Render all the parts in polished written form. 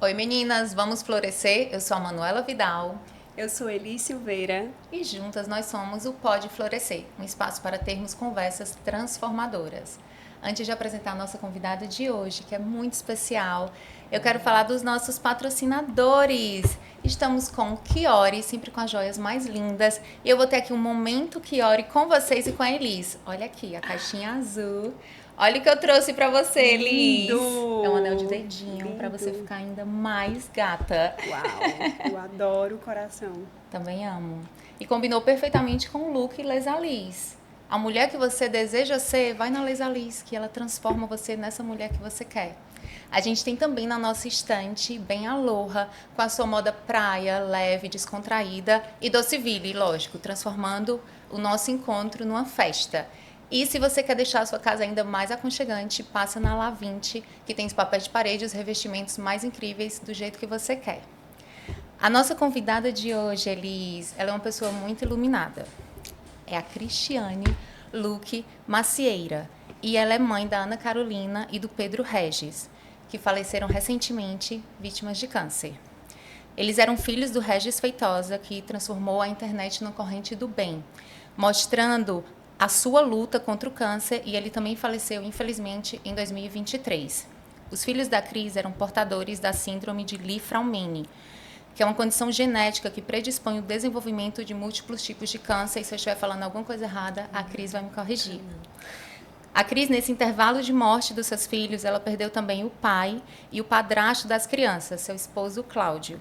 Oi meninas, vamos florescer? Eu sou a Manuela Vidal Eu sou Eli Silveira. e juntas nós somos o Pode Florescer, um espaço para termos conversas transformadoras. Antes de apresentar a nossa convidada de hoje, que é muito especial, eu quero falar dos nossos patrocinadores. Estamos com o Kiori, sempre com as joias mais lindas. E eu vou ter aqui um momento Kiori com vocês e com a Elis. Olha aqui, a caixinha azul. Olha o que eu trouxe pra você, Lindo! Elis. É um anel de dedinho pra você Lindo! ficar ainda mais gata. Uau! Eu adoro o coração. Também amo. E combinou perfeitamente com o look Lesalis. A mulher que você deseja ser, vai na Lesalis, que ela transforma você nessa mulher que você quer. A gente tem também na nossa estante Bem Aloha, com a sua moda praia, leve, descontraída e docivile, lógico, transformando o nosso encontro numa festa. E se você quer deixar a sua casa ainda mais aconchegante, passa na La 20, que tem os papéis de parede e os revestimentos mais incríveis do jeito que você quer. A nossa convidada de hoje, Elis, ela é uma pessoa muito iluminada. É a Cristiane Luque Macieira. E ela é mãe da Ana Carolina e do Pedro Regis, que faleceram recentemente, vítimas de câncer. Eles eram filhos do Regis Feitosa, que transformou a internet na corrente do bem, mostrando a sua luta contra o câncer, e ele também faleceu, infelizmente, em 2023. Os filhos da Cris eram portadores da síndrome de Li-Fraumeni, que é uma condição genética que predispõe o desenvolvimento de múltiplos tipos de câncer, e se eu estiver falando alguma coisa errada, a Cris vai me corrigir. A Cris, nesse intervalo de morte dos seus filhos, ela perdeu também o pai e o padrasto das crianças, seu esposo Cláudio.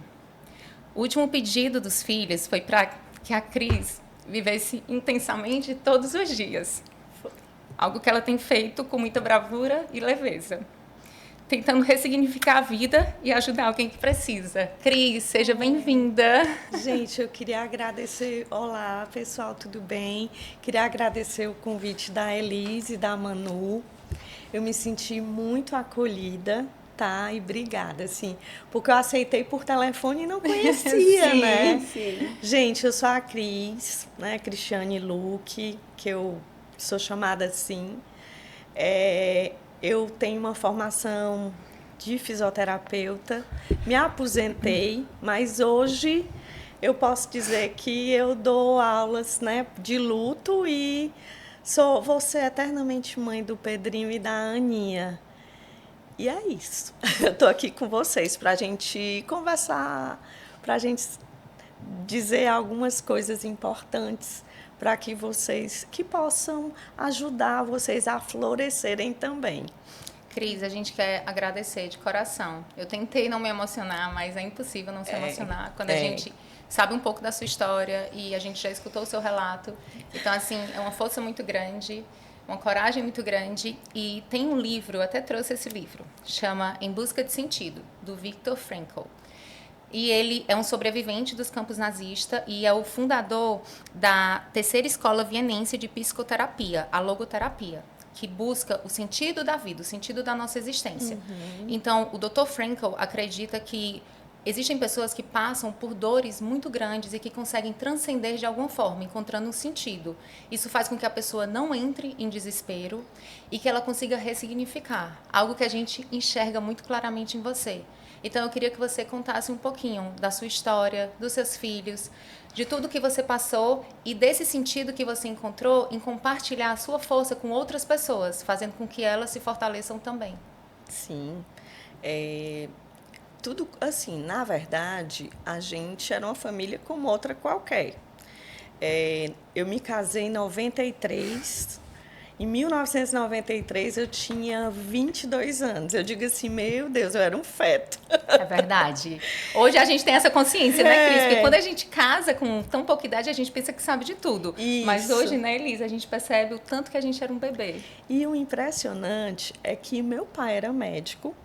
O último pedido dos filhos foi para que a Cris vivesse intensamente todos os dias. Algo que ela tem feito com muita bravura e leveza, tentando ressignificar a vida e ajudar alguém que precisa. Cris, seja bem-vinda. Gente, eu queria agradecer. Olá, pessoal, tudo bem? Queria agradecer o convite da Elise e da Manu. Eu me senti muito acolhida, tá? E obrigada, assim, porque eu aceitei por telefone e não conhecia, Sim, né? sim. Gente, eu sou a Cris, né? Cristiane Luque, que eu sou chamada assim. Eu tenho uma formação de fisioterapeuta, me aposentei, mas hoje eu posso dizer que eu dou aulas, né, de luto e vou ser eternamente mãe do Pedrinho e da Aninha. E é isso. Eu estou aqui com vocês para a gente conversar, para a gente dizer algumas coisas importantes para que vocês que possam ajudar vocês a florescerem também. Cris, a gente quer agradecer de coração. Eu tentei não me emocionar, mas é impossível não se emocionar quando a gente sabe um pouco da sua história e a gente já escutou o seu relato. Então, assim, é uma força muito grande, uma coragem muito grande. E tem um livro, eu até trouxe esse livro, chama Em Busca de Sentido, do Viktor Frankl. E ele é um sobrevivente dos campos nazistas e é o fundador da terceira escola vienense de psicoterapia, a logoterapia, que busca o sentido da vida, o sentido da nossa existência. Então, o Dr. Frankl acredita que existem pessoas que passam por dores muito grandes e que conseguem transcender de alguma forma, encontrando um sentido. Isso faz com que a pessoa não entre em desespero e que ela consiga ressignificar, algo que a gente enxerga muito claramente em você. Então, eu queria que você contasse um pouquinho da sua história, dos seus filhos, de tudo que você passou e desse sentido que você encontrou em compartilhar a sua força com outras pessoas, fazendo com que elas se fortaleçam também. Sim. Tudo assim, na verdade, a gente era uma família como outra qualquer. Eu me casei em 93. Em 1993 eu tinha 22 anos. Eu digo assim, meu Deus, eu era um feto. É verdade. Hoje a gente tem essa consciência, né, Cris? Porque quando a gente casa com tão pouca idade, a gente pensa que sabe de tudo. Isso. Mas hoje, né, Elisa, a gente percebe o tanto que a gente era um bebê. E o impressionante é que meu pai era médico.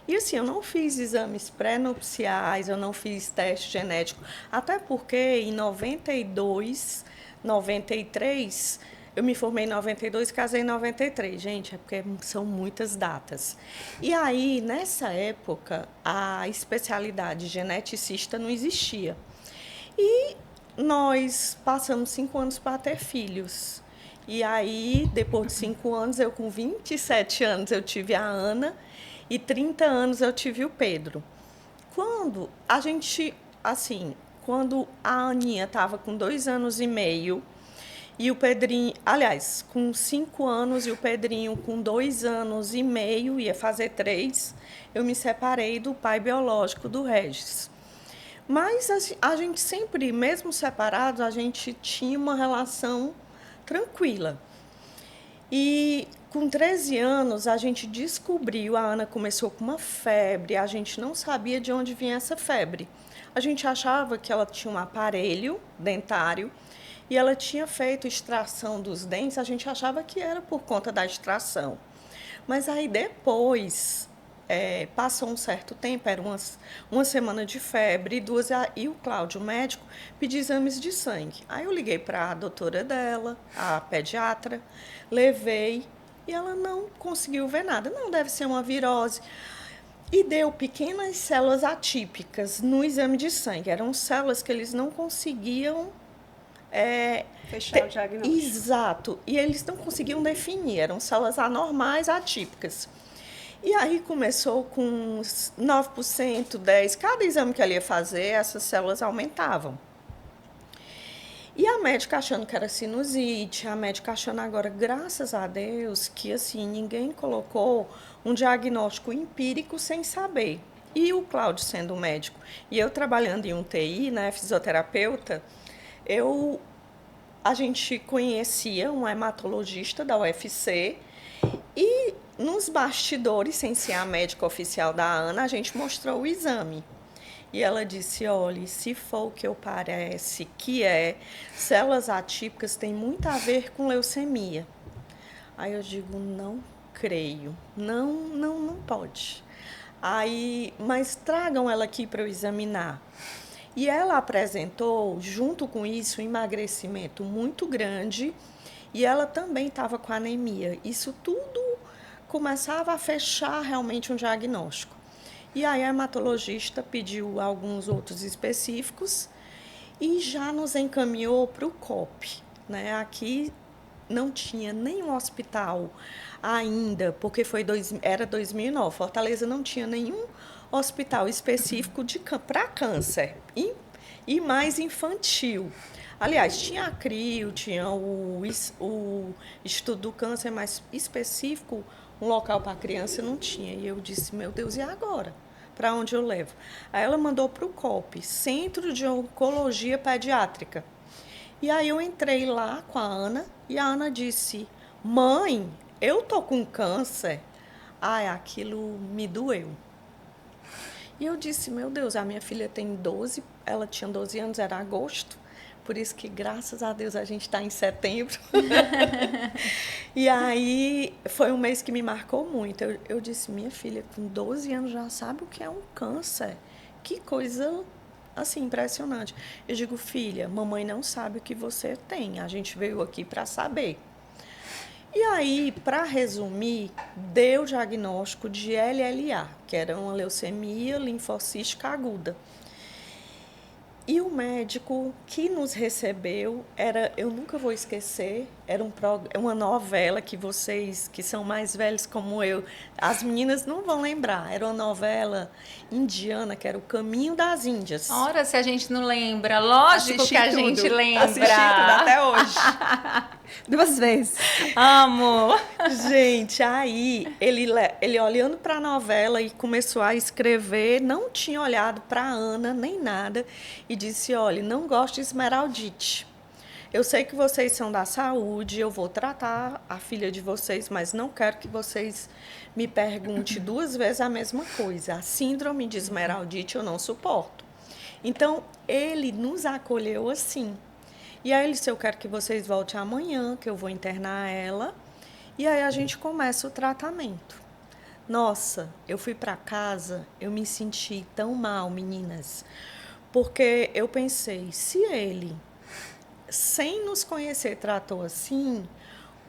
E assim, eu não fiz exames pré-nupciais, eu não fiz teste genético. Até porque em 92, 93... Eu me formei em 92 e casei em 93. Gente, é porque são muitas datas. E aí, nessa época, a especialidade geneticista não existia. E nós passamos 5 anos para ter filhos. E aí, depois de 5 anos, eu com 27 anos, eu tive a Ana. E 30 anos eu tive o Pedro. quando a gente, assim, quando a Aninha estava com 2 anos e meio, e o Pedrinho, aliás, com 5 anos, e o Pedrinho com 2 anos e meio, ia fazer 3, eu me separei do pai biológico do Regis. Mas a gente sempre, mesmo separados, a gente tinha uma relação tranquila. E com 13 anos, a gente descobriu, a Ana começou com uma febre, a gente não sabia de onde vinha essa febre. A gente achava que ela tinha um aparelho dentário e ela tinha feito extração dos dentes, a gente achava que era por conta da extração. Mas aí depois, passou um certo tempo, era uma semana de febre, e o Cláudio, o médico, pediu exames de sangue. Aí eu liguei para a doutora dela, a pediatra, levei, e ela não conseguiu ver nada. Não, deve ser uma virose. E deu pequenas células atípicas no exame de sangue. Eram células que eles não conseguiam Fechar o diagnóstico. Exato. E eles não conseguiam definir, eram células anormais atípicas. E aí começou com 9%, 10%. Cada exame que ela ia fazer, essas células aumentavam. E a médica achando que era sinusite, a médica achando agora, graças a Deus, que assim, ninguém colocou um diagnóstico empírico sem saber. E o Cláudio sendo médico e eu trabalhando em um TI, né, fisioterapeuta, a gente conhecia um hematologista da UFC e nos bastidores, sem ser a médica oficial da Ana, a gente mostrou o exame. E ela disse, olha, se for o que eu parece que células atípicas têm muito a ver com leucemia. Aí eu digo, não creio, não pode. Aí, mas tragam ela aqui para eu examinar. E ela apresentou, junto com isso, um emagrecimento muito grande e ela também estava com anemia. Isso tudo começava a fechar realmente um diagnóstico. E aí a hematologista pediu alguns outros específicos e já nos encaminhou para o COP. Né? Aqui não tinha nenhum hospital ainda, porque era 2009. Fortaleza não tinha nenhum hospital específico para câncer e mais infantil. Aliás, tinha a CRIO, tinha o Instituto do Câncer, mas específico, um local para criança não tinha. E eu disse, meu Deus, e agora? Para onde eu levo? Aí ela mandou para o COP, Centro de Oncologia Pediátrica. E aí eu entrei lá com a Ana e a Ana disse, mãe, eu tô com câncer. Ai, aquilo me doeu. E eu disse, meu Deus, a minha filha tem 12, ela tinha 12 anos, era agosto. Por isso que, graças a Deus, a gente está em setembro. E aí, foi um mês que me marcou muito. Eu disse, minha filha, com 12 anos, já sabe o que é um câncer. Que coisa, assim, impressionante. Eu digo, filha, mamãe não sabe o que você tem. A gente veio aqui para saber. E aí, para resumir, deu o diagnóstico de LLA, que era uma leucemia linfocística aguda. E o médico que nos recebeu eu nunca vou esquecer, era uma novela que vocês que são mais velhos como eu, as meninas não vão lembrar, era uma novela indiana que era O Caminho das Índias. Ora, se a gente não lembra, lógico Assisti que a tudo. gente lembra. Assisti tudo até hoje. 2 vezes. Amo! Gente, aí ele olhando para a novela e começou a escrever, não tinha olhado para a Ana nem nada e disse, olha, não gosto de esmeraldite. Eu sei que vocês são da saúde, eu vou tratar a filha de vocês, mas não quero que vocês me perguntem 2 vezes a mesma coisa. A síndrome de esmeraldite eu não suporto. Então, ele nos acolheu assim. E aí ele disse, eu quero que vocês voltem amanhã, que eu vou internar ela. E aí a gente começa o tratamento. Nossa, eu fui para casa, eu me senti tão mal, meninas. Porque eu pensei, se ele, sem nos conhecer, tratou assim,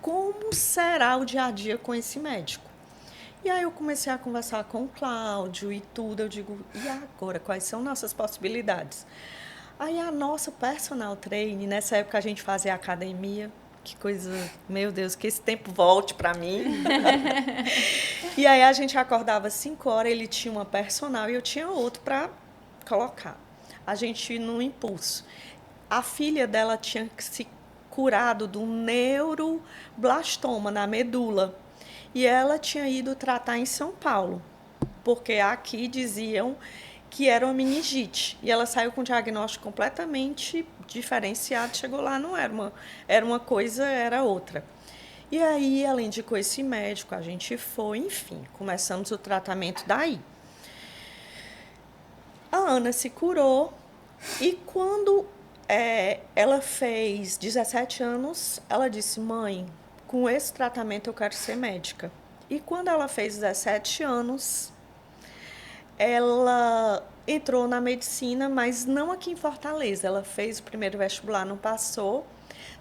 como será o dia a dia com esse médico? E aí eu comecei a conversar com o Cláudio e tudo. Eu digo, e agora? Quais são nossas possibilidades? Aí a nossa personal trainer, nessa época a gente fazia academia, que coisa, meu Deus, que esse tempo volte para mim. E aí a gente acordava às 5 horas, ele tinha uma personal e eu tinha outro para colocar. A gente no impulso. A filha dela tinha se curado do neuroblastoma na medula. E ela tinha ido tratar em São Paulo, porque aqui diziam que era uma meningite. E ela saiu com um diagnóstico completamente diferenciado. Chegou lá, não era uma coisa, era outra. E aí ela indicou esse médico, a gente foi, enfim, começamos o tratamento daí. A Ana se curou e quando ela fez 17 anos, ela disse, mãe, com esse tratamento eu quero ser médica. E quando ela fez 17 anos, ela entrou na medicina, mas não aqui em Fortaleza. Ela fez o primeiro vestibular, não passou.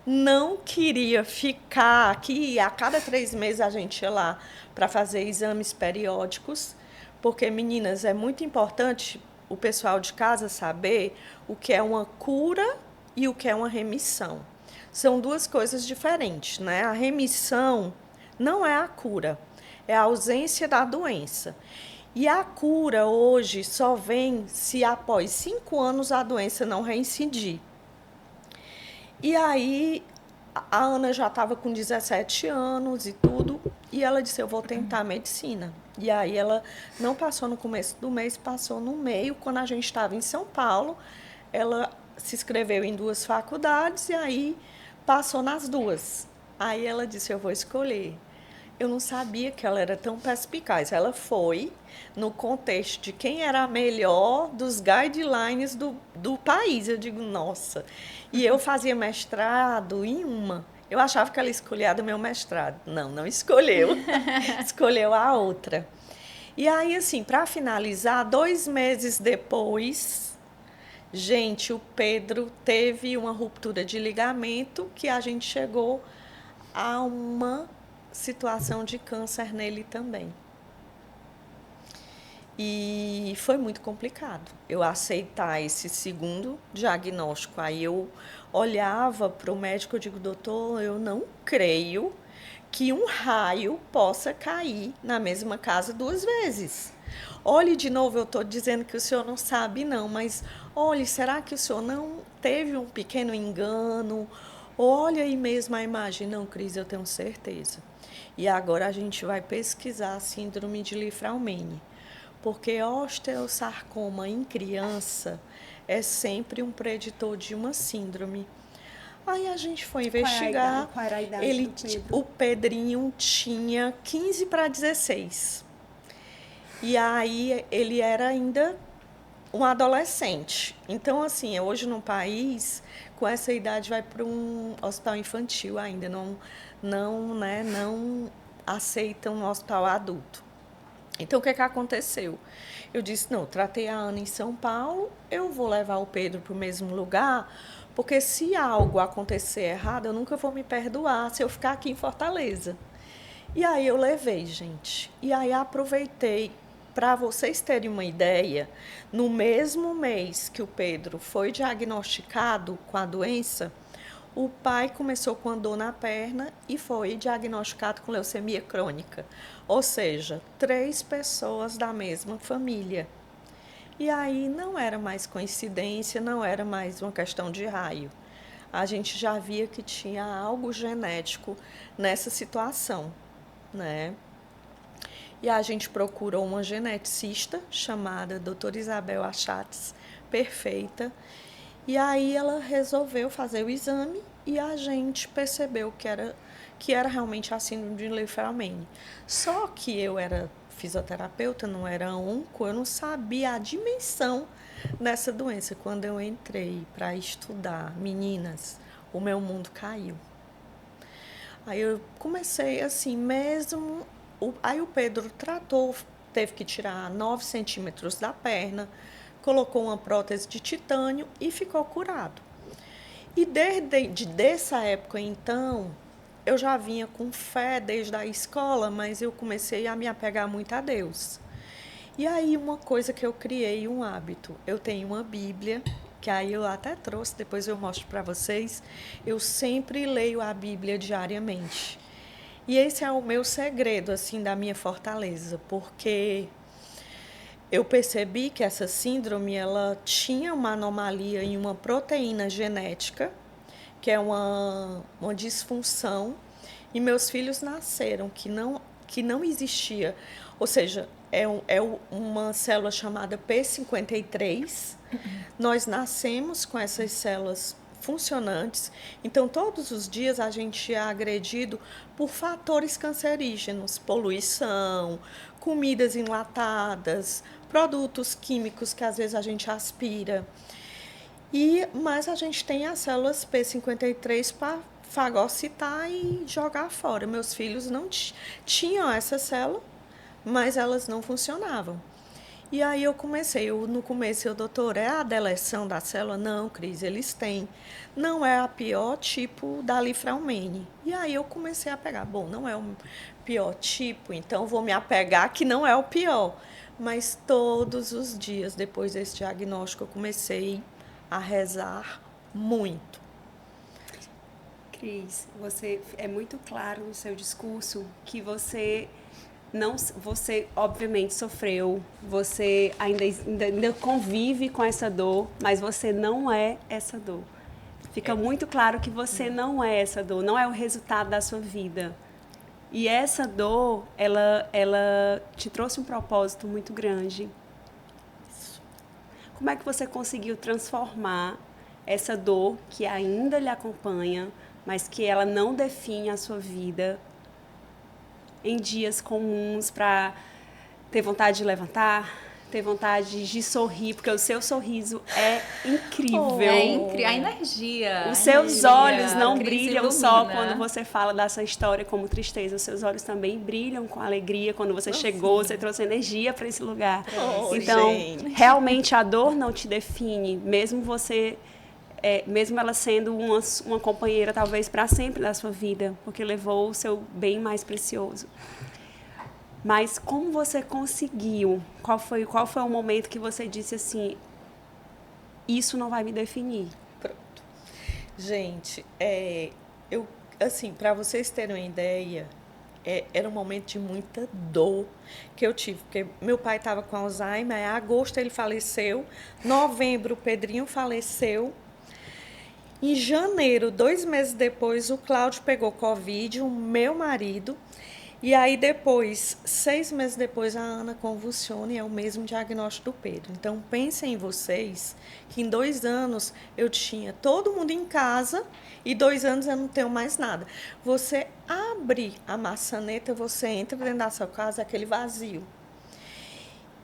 Não queria ficar aqui. A cada 3 meses a gente ia lá para fazer exames periódicos, porque, meninas, é muito importante o pessoal de casa saber o que é uma cura e o que é uma remissão. São 2 coisas diferentes, né? A remissão não é a cura, é a ausência da doença. E a cura hoje só vem se após 5 anos a doença não reincidir. E aí a Ana já estava com 17 anos e tudo, e ela disse, eu vou tentar medicina. E aí ela não passou no começo do mês, passou no meio. Quando a gente estava em São Paulo, ela se inscreveu em 2 faculdades e aí passou nas 2. Aí ela disse, eu vou escolher. Eu não sabia que ela era tão perspicaz. Ela foi no contexto de quem era a melhor dos guidelines do país. Eu digo, nossa. E eu fazia mestrado em uma. Eu achava que ela escolhia do meu mestrado. Não, não escolheu. Escolheu a outra. E aí, assim, para finalizar, 2 meses depois, gente, o Pedro teve uma ruptura de ligamento que a gente chegou a uma situação de câncer nele também. E foi muito complicado eu aceitar esse segundo diagnóstico. Aí eu olhava para o médico e digo, doutor, eu não creio que um raio possa cair na mesma casa 2 vezes. Olhe de novo, eu estou dizendo que o senhor não sabe não, mas olhe, será que o senhor não teve um pequeno engano? Olha aí mesmo a imagem. Não, Cris, eu tenho certeza. E agora a gente vai pesquisar a síndrome de Li-Fraumeni, porque osteossarcoma em criança é sempre um preditor de uma síndrome. Aí a gente foi investigar. Qual era a idade do Pedro? O Pedrinho tinha 15 para 16. E aí ele era ainda um adolescente. Então, assim, hoje no país, com essa idade, vai para um hospital infantil ainda. Não aceitam um hospital adulto. Então, o que aconteceu? Eu disse, não, tratei a Ana em São Paulo, eu vou levar o Pedro para o mesmo lugar, porque se algo acontecer errado, eu nunca vou me perdoar se eu ficar aqui em Fortaleza. E aí eu levei, gente. E aí aproveitei, para vocês terem uma ideia, no mesmo mês que o Pedro foi diagnosticado com a doença, o pai começou com a dor na perna e foi diagnosticado com leucemia crônica. Ou seja, 3 pessoas da mesma família. E aí não era mais coincidência, não era mais uma questão de raio. A gente já via que tinha algo genético nessa situação, né? E a gente procurou uma geneticista chamada doutora Isabel Achates, perfeita. E aí ela resolveu fazer o exame e a gente percebeu que era realmente a síndrome de Li-Fraumeni. Só que eu era fisioterapeuta, não era onco, eu não sabia a dimensão dessa doença. Quando eu entrei para estudar, meninas, o meu mundo caiu. Aí eu comecei assim mesmo. Aí o Pedro tratou, teve que tirar 9 centímetros da perna, colocou uma prótese de titânio e ficou curado. E dessa época, então, eu já vinha com fé desde a escola, mas eu comecei a me apegar muito a Deus. E aí uma coisa que eu criei, um hábito, eu tenho uma Bíblia que aí eu até trouxe, depois eu mostro para vocês, eu sempre leio a Bíblia diariamente. E esse é o meu segredo, assim, da minha fortaleza, porque eu percebi que essa síndrome, ela tinha uma anomalia em uma proteína genética, que é uma disfunção, e meus filhos nasceram que não existia. Ou seja, uma célula chamada P53. Nós nascemos com essas células funcionantes, então todos os dias a gente é agredido por fatores cancerígenos, poluição, comidas enlatadas, produtos químicos que às vezes a gente aspira. Mas a gente tem as células P53 para fagocitar e jogar fora. Meus filhos não tinham essa célula, mas elas não funcionavam. E aí no começo, doutor, é a deleção da célula? Não, Cris, eles têm. Não é a pior tipo da Lifraumene. E aí eu comecei a pegar, bom, não é o pior tipo, então vou me apegar que não é o pior. Mas todos os dias, depois desse diagnóstico, eu comecei a rezar muito. Cris, você é muito claro no seu discurso que você obviamente sofreu, você ainda convive com essa dor, mas você não é essa dor. Fica muito claro que você não é essa dor, não é o resultado da sua vida. E essa dor, ela te trouxe um propósito muito grande. Como é que você conseguiu transformar essa dor que ainda lhe acompanha, mas que ela não define a sua vida, em dias comuns, para ter vontade de levantar, ter vontade de sorrir, porque o seu sorriso é incrível. A energia. Os seus olhos não Cris brilham ilumina. só quando você fala dessa história como tristeza. Os seus olhos também brilham com alegria. Quando você chegou, você trouxe energia para esse lugar. Então, gente. realmente a dor não te define, mesmo mesmo ela sendo uma companheira talvez para sempre da sua vida, porque levou o seu bem mais precioso. Mas como você conseguiu? Qual foi o momento que você disse assim, isso não vai me definir? Pronto. Gente, assim, para vocês terem uma ideia, era um momento de muita dor que eu tive, porque meu pai estava com Alzheimer, em agosto ele faleceu, novembro o Pedrinho faleceu, em janeiro, 2 meses depois, o Cláudio pegou Covid, o meu marido, e aí depois, 6 meses depois, a Ana convulsiona e é o mesmo diagnóstico do Pedro. Então, pensem em vocês que em 2 anos eu tinha todo mundo em casa e 2 anos eu não tenho mais nada. Você abre a maçaneta, você entra dentro da sua casa, é aquele vazio.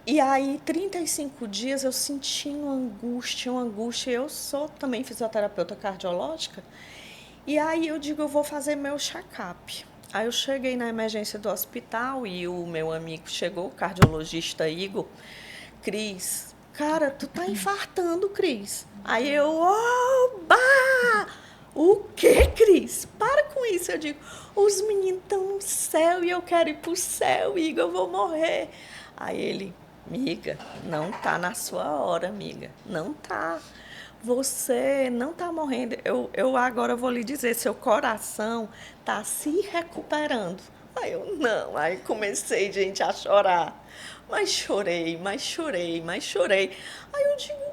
E aí, 35 dias, eu senti uma angústia. Eu sou também fisioterapeuta cardiológica. E aí eu digo, eu vou fazer meu check-up. Aí eu cheguei na emergência do hospital e o meu amigo chegou, o cardiologista Igor. Cris, cara, tu tá infartando, Cris. Aí eu, oba! O quê, Cris? Para com isso. Eu digo, os meninos estão no céu e eu quero ir pro céu, Igor, eu vou morrer. Aí ele, amiga, não tá na sua hora, amiga. Não tá. Você não tá morrendo. Eu agora vou lhe dizer, seu coração tá se recuperando. Aí eu, não. Aí comecei, gente, a chorar. Mas chorei. Aí eu digo,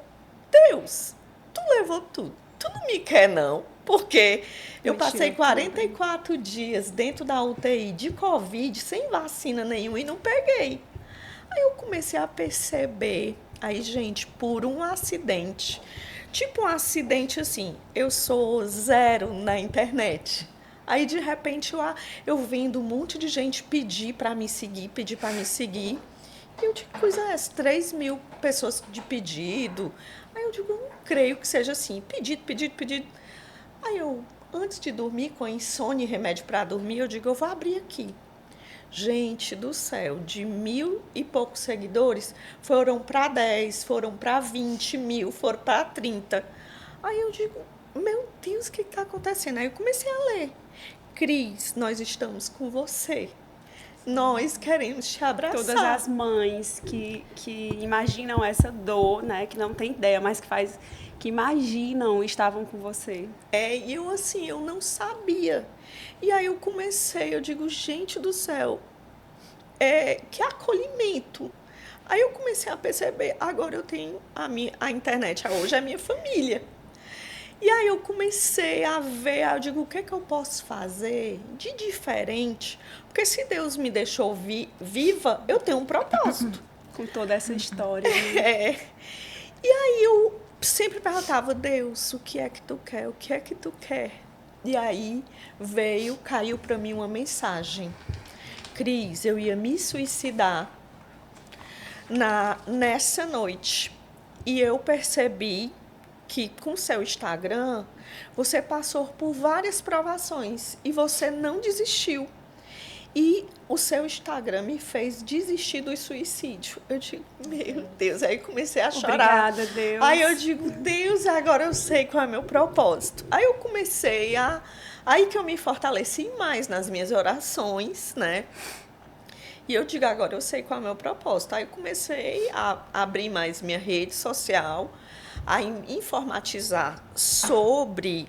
Deus, tu levou tudo. Tu não me quer, não. Porque eu passei 44 dias dentro da UTI de Covid, sem vacina nenhuma, e não peguei. Aí eu comecei a perceber, aí, gente, por um acidente, tipo um acidente assim, eu sou zero na internet. Aí, de repente, eu vendo um monte de gente pedir para me seguir. E eu digo, que coisa é essa? 3.000 pessoas de pedido. Aí eu digo, eu não creio que seja assim, pedido. Aí eu, antes de dormir, com insônia e remédio para dormir, eu digo, eu vou abrir aqui. Gente do céu, de 1.000 e poucos seguidores, foram para 10, foram para 20 mil, foram para 30. Aí eu digo, meu Deus, o que está acontecendo? Aí eu comecei a ler. Cris, nós estamos com você. nós queremos te abraçar. Todas as mães que imaginam essa dor, né? Que não tem ideia, mas que imaginam estavam com você. E eu assim, eu não sabia. E aí eu digo, gente do céu, que acolhimento. Aí eu comecei a perceber, agora eu tenho a internet, hoje é a minha família. E aí eu comecei a ver, eu digo, o que é que eu posso fazer de diferente? Porque se Deus me deixou viva, eu tenho um propósito. Com toda essa história. Né? E aí eu sempre perguntava, Deus, o que é que tu quer? O que é que tu quer? E aí caiu para mim uma mensagem. Cris, eu ia me suicidar nessa noite. E eu percebi que com seu Instagram, você passou por várias provações e você não desistiu. E o seu Instagram me fez desistir do suicídio. Eu digo, meu Deus, aí comecei a chorar. Obrigada, Deus. Aí eu digo, Deus, agora eu sei qual é o meu propósito. Aí eu comecei aí que eu me fortaleci mais nas minhas orações, né? E eu digo, agora eu sei qual é o meu propósito. Aí eu comecei a abrir mais minha rede social, a informatizar sobre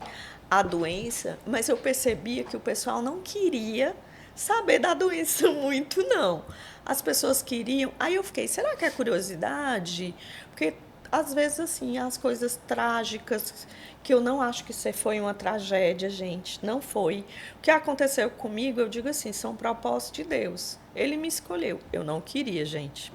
a doença, mas eu percebia que o pessoal não queria saber da doença muito, não. As pessoas queriam... Aí eu fiquei, será que é curiosidade? Porque, às vezes, assim, as coisas trágicas, que eu não acho que isso foi uma tragédia, gente, não foi. O que aconteceu comigo, eu digo assim, são propósitos de Deus. Ele me escolheu. Eu não queria, gente.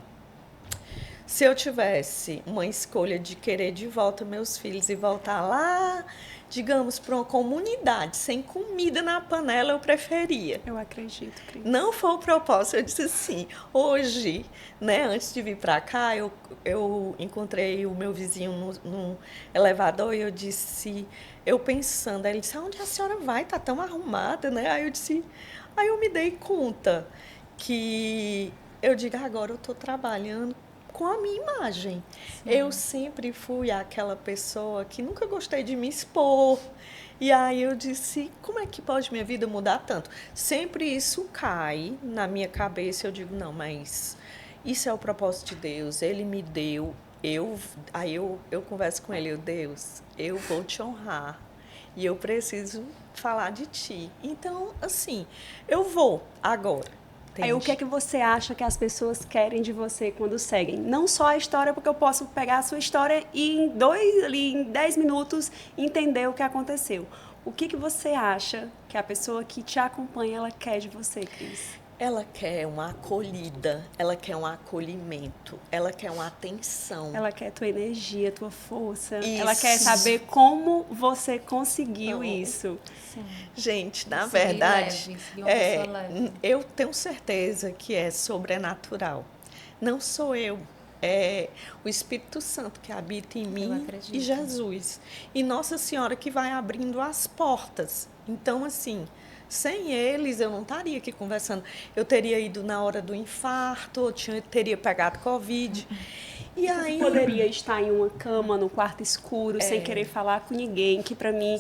Se eu tivesse uma escolha de querer de volta meus filhos e voltar lá, digamos, para uma comunidade sem comida na panela, eu preferia. Eu acredito, Cris. Não foi o propósito, eu disse assim, hoje, né, antes de vir para cá, eu encontrei o meu vizinho no elevador e eu disse, eu pensando, aí ele disse, aonde a senhora vai? Tá tão arrumada, né? Aí eu me dei conta que eu digo, agora eu estou trabalhando com a minha imagem. Sim. Eu sempre fui aquela pessoa que nunca gostei de me expor. E aí eu disse, como é que pode minha vida mudar tanto? Sempre isso cai na minha cabeça. Eu digo, não, mas isso é o propósito de Deus. Ele me deu. Aí eu converso com ele, Deus, eu vou te honrar. E eu preciso falar de ti. Então, assim, eu vou agora. Aí, o que é que você acha que as pessoas querem de você quando seguem? Não só a história, porque eu posso pegar a sua história e em 10 minutos entender o que aconteceu. O que você acha que a pessoa que te acompanha, ela quer de você, Cris? Ela quer uma acolhida, ela quer um acolhimento, ela quer uma atenção. Ela quer tua energia, tua força. Isso. Ela quer saber como você conseguiu isso. Sim. Gente, na verdade, leve. Eu tenho certeza que é sobrenatural. Não sou eu, é o Espírito Santo que habita em mim e Jesus. E Nossa Senhora que vai abrindo as portas. Então, assim... Sem eles, eu não estaria aqui conversando. Eu teria ido na hora do infarto, teria pegado Covid. E aí, você poderia estar em uma cama, no quarto escuro, sem querer falar com ninguém, que para mim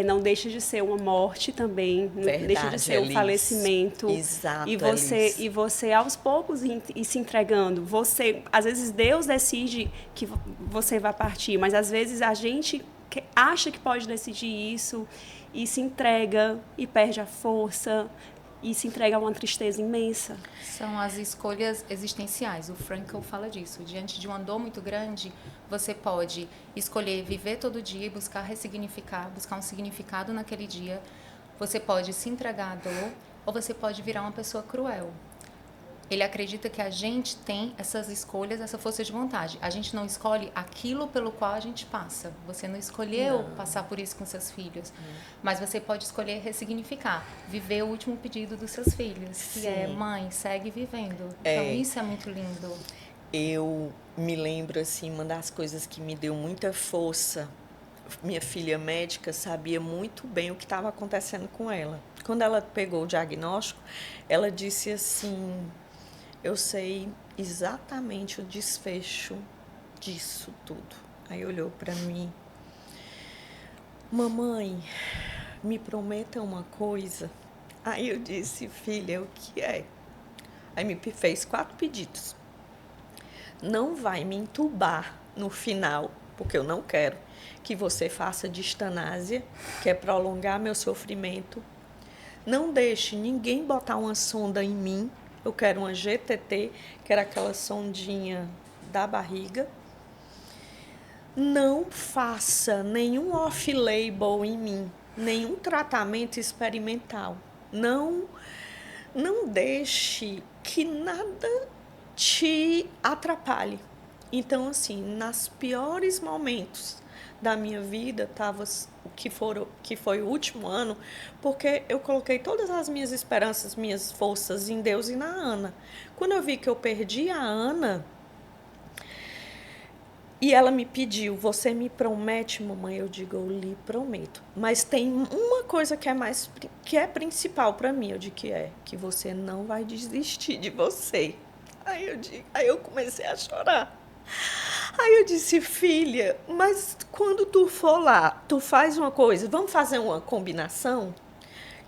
não deixa de ser uma morte também, não deixa de ser um falecimento. Exato, e você aos poucos e se entregando. Às vezes Deus decide que você vai partir, mas às vezes a gente acha que pode decidir isso e se entrega e perde a força e se entrega a uma tristeza imensa. São as escolhas existenciais. O Frankl fala disso. Diante de uma dor muito grande, você pode escolher viver todo dia e buscar ressignificar, buscar um significado naquele dia. Você pode se entregar à dor ou você pode virar uma pessoa cruel. Ele acredita que a gente tem essas escolhas, essa força de vontade. A gente não escolhe aquilo pelo qual a gente passa. Você não escolheu passar por isso com seus filhos. Mas você pode escolher ressignificar. Viver o último pedido dos seus filhos. Que é, mãe, segue vivendo. Então, isso é muito lindo. Eu me lembro, assim, uma das coisas que me deu muita força. Minha filha médica sabia muito bem o que estava acontecendo com ela. Quando ela pegou o diagnóstico, ela disse assim... Eu sei exatamente o desfecho disso tudo. Aí olhou para mim. Mamãe, me prometa uma coisa. Aí eu disse, filha, o que é? Aí me fez 4 pedidos. Não vai me entubar no final, porque eu não quero que você faça distanásia, que é prolongar meu sofrimento. Não deixe ninguém botar uma sonda em mim. Eu quero uma GTT, que era aquela sondinha da barriga. Não faça nenhum off-label em mim, nenhum tratamento experimental. Não deixe que nada te atrapalhe. Então, assim, nos piores momentos da minha vida, que foi o último ano, porque eu coloquei todas as minhas esperanças, minhas forças em Deus e na Ana. Quando eu vi que eu perdi a Ana, e ela me pediu, você me promete, mamãe? Eu digo, eu lhe prometo. Mas tem uma coisa que é principal para mim, eu digo que você não vai desistir de você. Aí eu comecei a chorar. Aí eu disse, filha, mas quando tu for lá, tu faz uma coisa, vamos fazer uma combinação?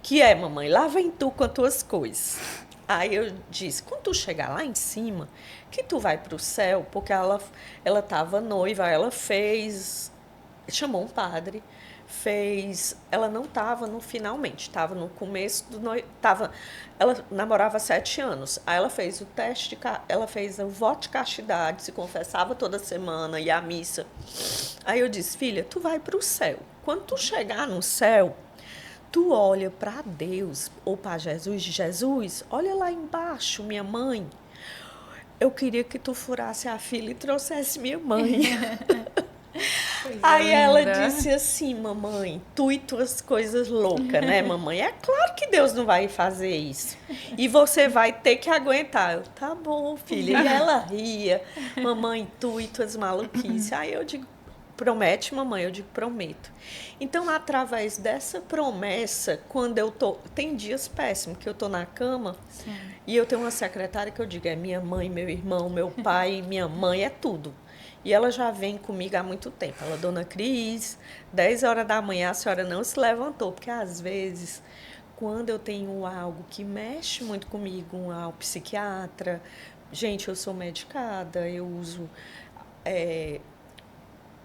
Que é, mamãe, lá vem tu com as tuas coisas. Aí eu disse, quando tu chegar lá em cima, que tu vai para o céu, porque ela estava noiva, chamou um padre, ela não estava no finalmente, estava no começo ela namorava 7 anos, aí ela fez o teste, ela fez o voto de castidade, se confessava toda semana, ia à missa. Aí eu disse, filha, tu vai para o céu, quando tu chegar no céu, tu olha para Deus ou para Jesus, olha lá embaixo, minha mãe. Eu queria que tu furasse a fila e trouxesse minha mãe. Aí ela disse assim, mamãe, tu e tuas coisas loucas, né, mamãe? É claro que Deus não vai fazer isso. E você vai ter que aguentar. Eu, tá bom, filha. E ela ria, mamãe, tu e tuas maluquices. Aí eu digo, promete, mamãe? Eu digo, prometo. Então, através dessa promessa, quando eu tô... Tem dias péssimos que eu tô na cama. Sim. E eu tenho uma secretária que eu digo, é minha mãe, meu irmão, meu pai, minha mãe, é tudo. E ela já vem comigo há muito tempo. Ela, dona Cris, 10 horas da manhã a senhora não se levantou, porque às vezes, quando eu tenho algo que mexe muito comigo, um psiquiatra, gente, eu sou medicada, eu uso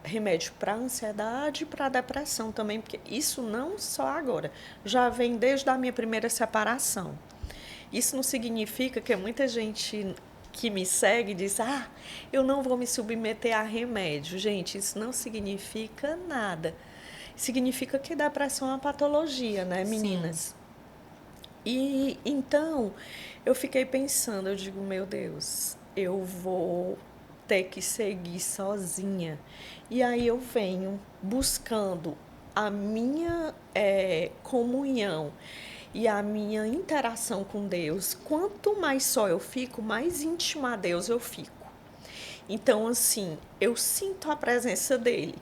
remédio para ansiedade e para depressão também, porque isso não só agora, já vem desde a minha primeira separação. Isso não significa que muita gente que me segue diz, eu não vou me submeter a remédio. Gente, isso não significa nada. Significa que depressão é uma patologia, né, meninas? Sim. E então, eu fiquei pensando, eu digo, meu Deus, eu vou ter que seguir sozinha. E aí eu venho buscando a minha comunhão e a minha interação com Deus. Quanto mais só eu fico, mais íntima a Deus eu fico. Então, assim, eu sinto a presença dele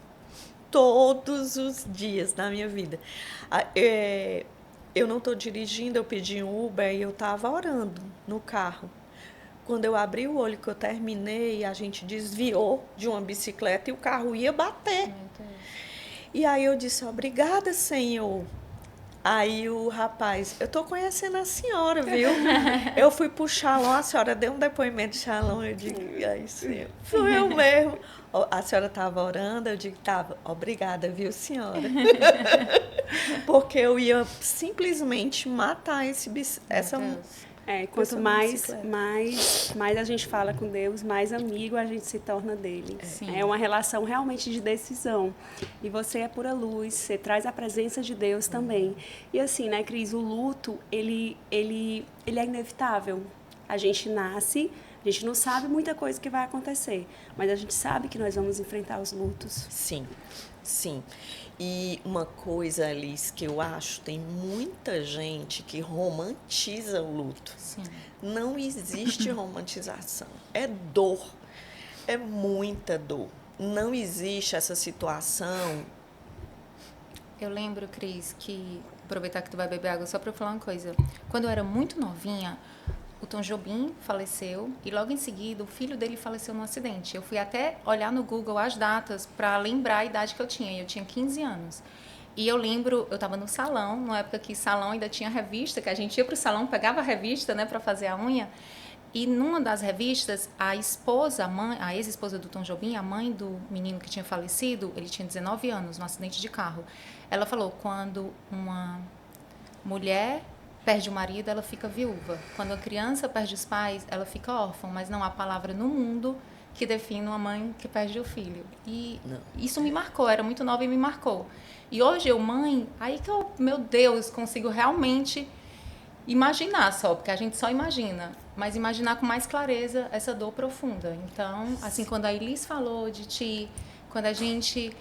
todos os dias da minha vida. Eu não estou dirigindo, eu pedi um Uber e eu estava orando no carro. Quando eu abri o olho, que eu terminei, a gente desviou de uma bicicleta e o carro ia bater. E aí eu disse, obrigada, Senhor. Aí o rapaz, eu estou conhecendo a senhora, viu? Eu fui pro Shalom, a senhora deu um depoimento de Shalom, eu digo, aí sim, fui eu mesmo. A senhora estava orando, eu digo, estava, obrigada, viu, senhora? Porque eu ia simplesmente matar essa... Quanto mais a gente fala com Deus, mais amigo a gente se torna dele. É uma relação realmente de decisão. E você é pura luz, você traz a presença de Deus também. E assim, né, Cris, o luto, ele é inevitável. A gente nasce, a gente não sabe muita coisa que vai acontecer, mas a gente sabe que nós vamos enfrentar os lutos. Sim, sim. E uma coisa, Alice, que eu acho, tem muita gente que romantiza o luto. Sim. Não existe romantização. É dor. É muita dor. Não existe essa situação. Eu lembro, Cris, que... Aproveitar que tu vai beber água só para eu falar uma coisa. Quando eu era muito novinha, o Tom Jobim faleceu e logo em seguida o filho dele faleceu num acidente. Eu fui até olhar no Google as datas para lembrar a idade que eu tinha. Eu tinha 15 anos. E eu lembro, eu estava no salão, numa época que salão ainda tinha revista, que a gente ia pro salão, pegava a revista, né, para fazer a unha. E numa das revistas, a esposa, a ex-esposa do Tom Jobim, a mãe do menino que tinha falecido, ele tinha 19 anos, num acidente de carro. Ela falou, quando uma mulher perde o marido, ela fica viúva. Quando a criança perde os pais, ela fica órfã. Mas não há palavra no mundo que defina uma mãe que perde o filho. E isso me marcou, era muito nova e me marcou. E hoje eu, mãe, aí que eu, meu Deus, consigo realmente imaginar só, porque a gente só imagina, mas imaginar com mais clareza essa dor profunda. Então, assim, quando a Elis falou de ti, quando a gente...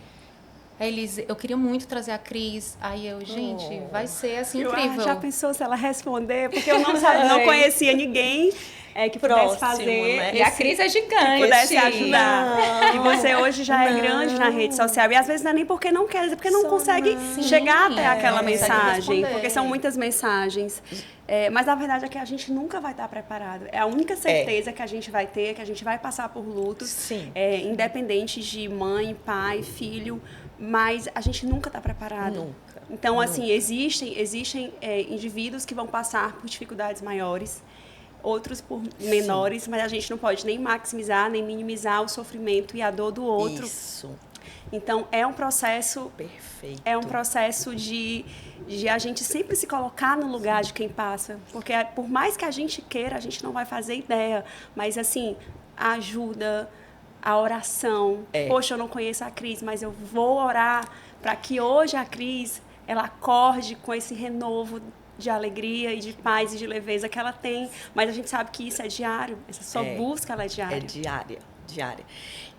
A Elis, eu queria muito trazer a Cris, aí eu, gente, vai ser assim incrível. Já pensou se ela responder? Porque eu não conhecia ninguém que pudesse fazer. Né? E a Cris é gigante. Que pudesse ajudar. E você hoje já é grande na rede social. E às vezes não é nem porque não quer, é porque não consegue chegar até aquela mensagem. Porque são muitas mensagens. Mas a verdade é que a gente nunca vai estar preparado. É a única certeza que a gente vai ter, que a gente vai passar por lutos, independente de mãe, pai, filho, mas a gente nunca está preparado. Nunca. Então, assim, existem indivíduos que vão passar por dificuldades maiores, outros por menores, mas a gente não pode nem maximizar, nem minimizar o sofrimento e a dor do outro. Isso. Então, é um processo... Perfeito. É um processo de a gente sempre se colocar no lugar de quem passa. Porque, por mais que a gente queira, a gente não vai fazer ideia. Mas, assim, a ajuda, a oração. Poxa, eu não conheço a Cris, mas eu vou orar para que hoje a Cris, ela acorde com esse renovo de alegria e de paz e de leveza que ela tem. Mas a gente sabe que isso é diário. Essa sua busca, ela é diária. É diária.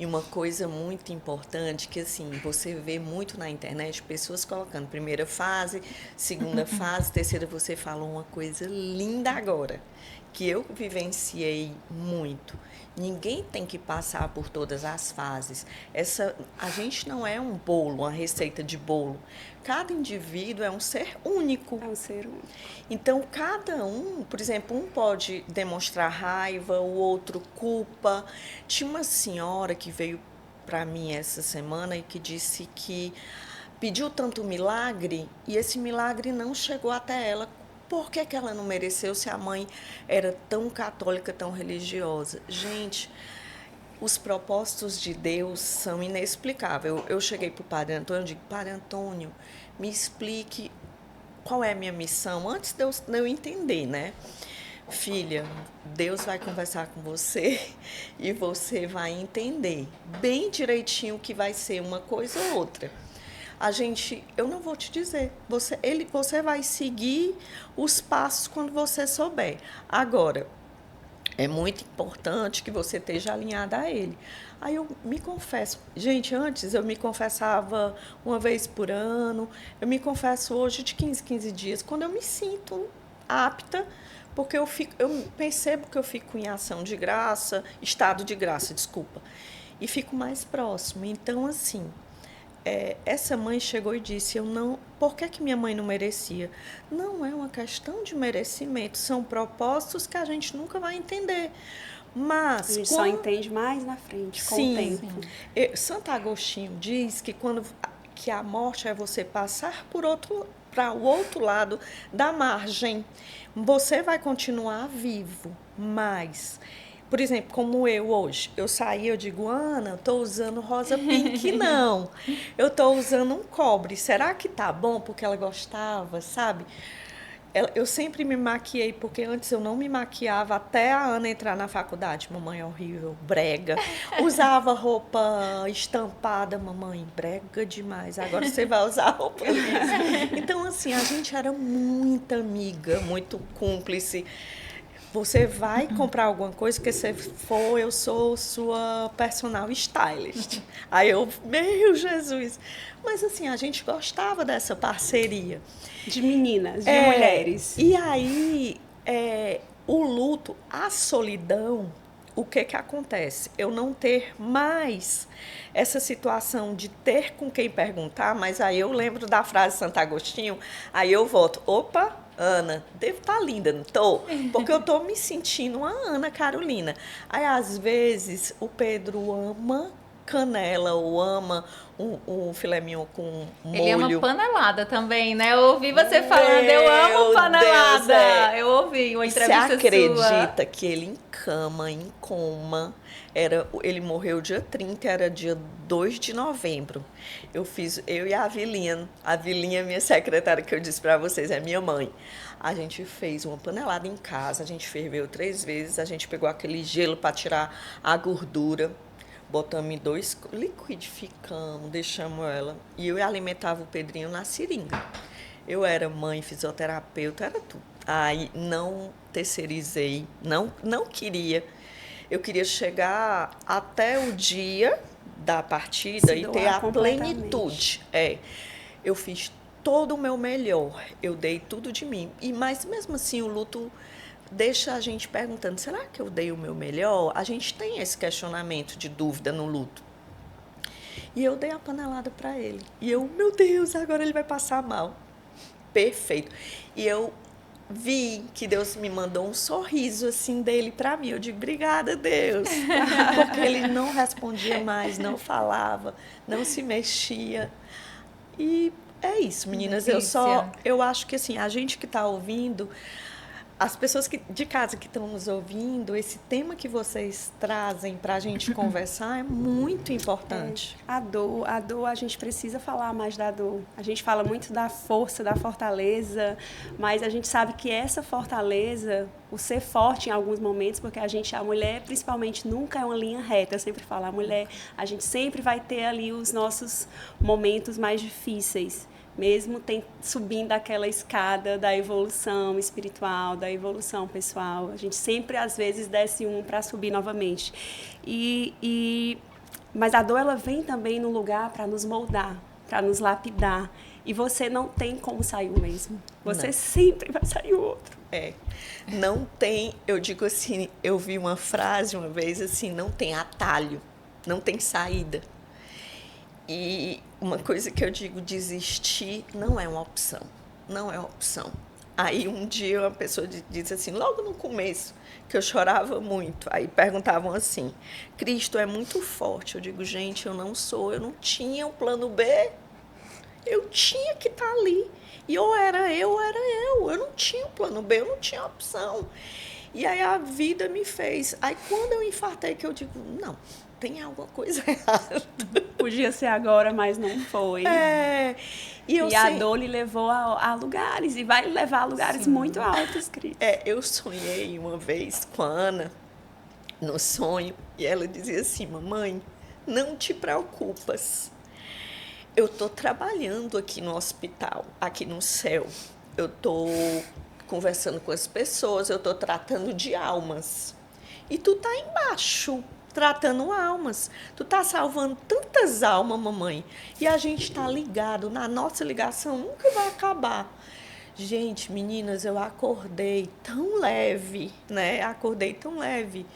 E uma coisa muito importante que, assim, você vê muito na internet, pessoas colocando primeira fase, segunda fase, terceira, você falou uma coisa linda agora, que eu vivenciei muito. Ninguém tem que passar por todas as fases. A gente não é um bolo, uma receita de bolo. Cada indivíduo é um ser único. É um ser único. Então, cada um, por exemplo, um pode demonstrar raiva, o outro culpa. Tinha uma senhora que veio para mim essa semana e que disse que pediu tanto milagre e esse milagre não chegou até ela. Por que ela não mereceu se a mãe era tão católica, tão religiosa? Gente, os propósitos de Deus são inexplicáveis. Eu cheguei para o Padre Antônio e digo, Padre Antônio, me explique qual é a minha missão, antes de eu entender, né? Filha, Deus vai conversar com você e você vai entender bem direitinho o que vai ser uma coisa ou outra. Eu não vou te dizer, você vai seguir os passos quando você souber. Agora, é muito importante que você esteja alinhada a ele. Aí eu me confesso. Gente, antes eu me confessava uma vez por ano. Eu me confesso hoje de 15 dias, quando eu me sinto apta, porque eu percebo que eu fico em ação de graça, estado de graça, desculpa, e fico mais próximo. Então, assim, essa mãe chegou e disse, por que minha mãe não merecia? Não é uma questão de merecimento, são propósitos que a gente nunca vai entender. Mas a gente só entende mais na frente, com o tempo. Santo Agostinho diz que a morte é você passar para o outro lado da margem. Você vai continuar vivo, mas... Por exemplo, como eu hoje, eu saí, eu digo, Ana, eu estou usando rosa pink, não. Eu estou usando um cobre. Será que tá bom? Porque ela gostava, sabe? Eu sempre me maquiei, porque antes eu não me maquiava até a Ana entrar na faculdade. Mamãe, horrível, brega. Usava roupa estampada, mamãe, brega demais. Agora você vai usar roupa lisa. Então, assim, a gente era muito amiga, muito cúmplice. Você vai comprar alguma coisa que você for, eu sou sua personal stylist. Aí eu, meu Jesus. Mas assim, a gente gostava dessa parceria. De meninas, de mulheres. E aí, o luto, a solidão, o que acontece? Eu não ter mais essa situação de ter com quem perguntar, mas aí eu lembro da frase de Santo Agostinho, aí eu volto, opa, Ana, devo estar linda, não estou? Porque eu estou me sentindo uma Ana Carolina. Aí, às vezes, o Pedro ama canela ou ama um filé mignon com molho. Ele ama panelada também, né? Eu ouvi você falando, eu amo panelada. Deus, Eu ouvi uma Você entrevista acredita sua. que ele em cama, em coma, ele morreu dia 30, era dia 2 de novembro. Eu e a Avilinha, minha secretária, que eu disse para vocês, é minha mãe. A gente fez uma panelada em casa, a gente ferveu 3 vezes, a gente pegou aquele gelo para tirar a gordura, botamos em 2, liquidificamos, deixamos ela. E eu alimentava o Pedrinho na seringa. Eu era mãe, fisioterapeuta, era tudo. Aí não terceirizei, não queria. Eu queria chegar até o dia da partida e ter a plenitude. Eu fiz todo o meu melhor, eu dei tudo de mim. Mas mesmo assim o luto deixa a gente perguntando, será que eu dei o meu melhor? A gente tem esse questionamento de dúvida no luto. E eu dei a panelada para ele. E eu, meu Deus, agora ele vai passar mal. Perfeito. E eu vi que Deus me mandou um sorriso assim dele para mim. Eu digo, obrigada, Deus. Porque ele não respondia mais, não falava, não se mexia. E é isso, meninas. Eu acho que assim, a gente que está ouvindo, as pessoas de casa que estão nos ouvindo, esse tema que vocês trazem para a gente conversar é muito importante. A dor, a gente precisa falar mais da dor. A gente fala muito da força, da fortaleza, mas a gente sabe que essa fortaleza, o ser forte em alguns momentos, porque a mulher, principalmente, nunca é uma linha reta. Eu sempre falo, a mulher, a gente sempre vai ter ali os nossos momentos mais difíceis. Mesmo subindo aquela escada da evolução espiritual, da evolução pessoal. A gente sempre, às vezes, desce para subir novamente. Mas a dor, ela vem também no lugar para nos moldar, para nos lapidar. E você não tem como sair o mesmo. Você sempre vai sair o outro. Não tem, eu digo assim, eu vi uma frase uma vez assim, não tem atalho, não tem saída. E uma coisa que eu digo, desistir não é uma opção. Não é uma opção. Aí um dia uma pessoa disse assim, logo no começo, que eu chorava muito. Aí perguntavam assim, Cristo é muito forte. Eu digo, gente, eu não tinha o plano B. Eu tinha que estar ali. E ou era eu. Eu não tinha o plano B, eu não tinha opção. E aí a vida me fez. Aí quando eu infartei, que eu digo, não, tem alguma coisa errada. Podia ser agora, mas não foi. E a dor lhe levou a lugares, e vai lhe levar a lugares muito altos, Cris. Eu sonhei uma vez com a Ana, no sonho, e ela dizia assim, mamãe, não te preocupas. Eu estou trabalhando aqui no hospital, aqui no céu. Eu estou conversando com as pessoas, eu estou tratando de almas. E tu tá embaixo, tratando almas. Tu tá salvando tantas almas, mamãe. E a gente tá ligado, na nossa ligação nunca vai acabar. Gente, meninas, eu acordei tão leve, né? Acordei tão leve.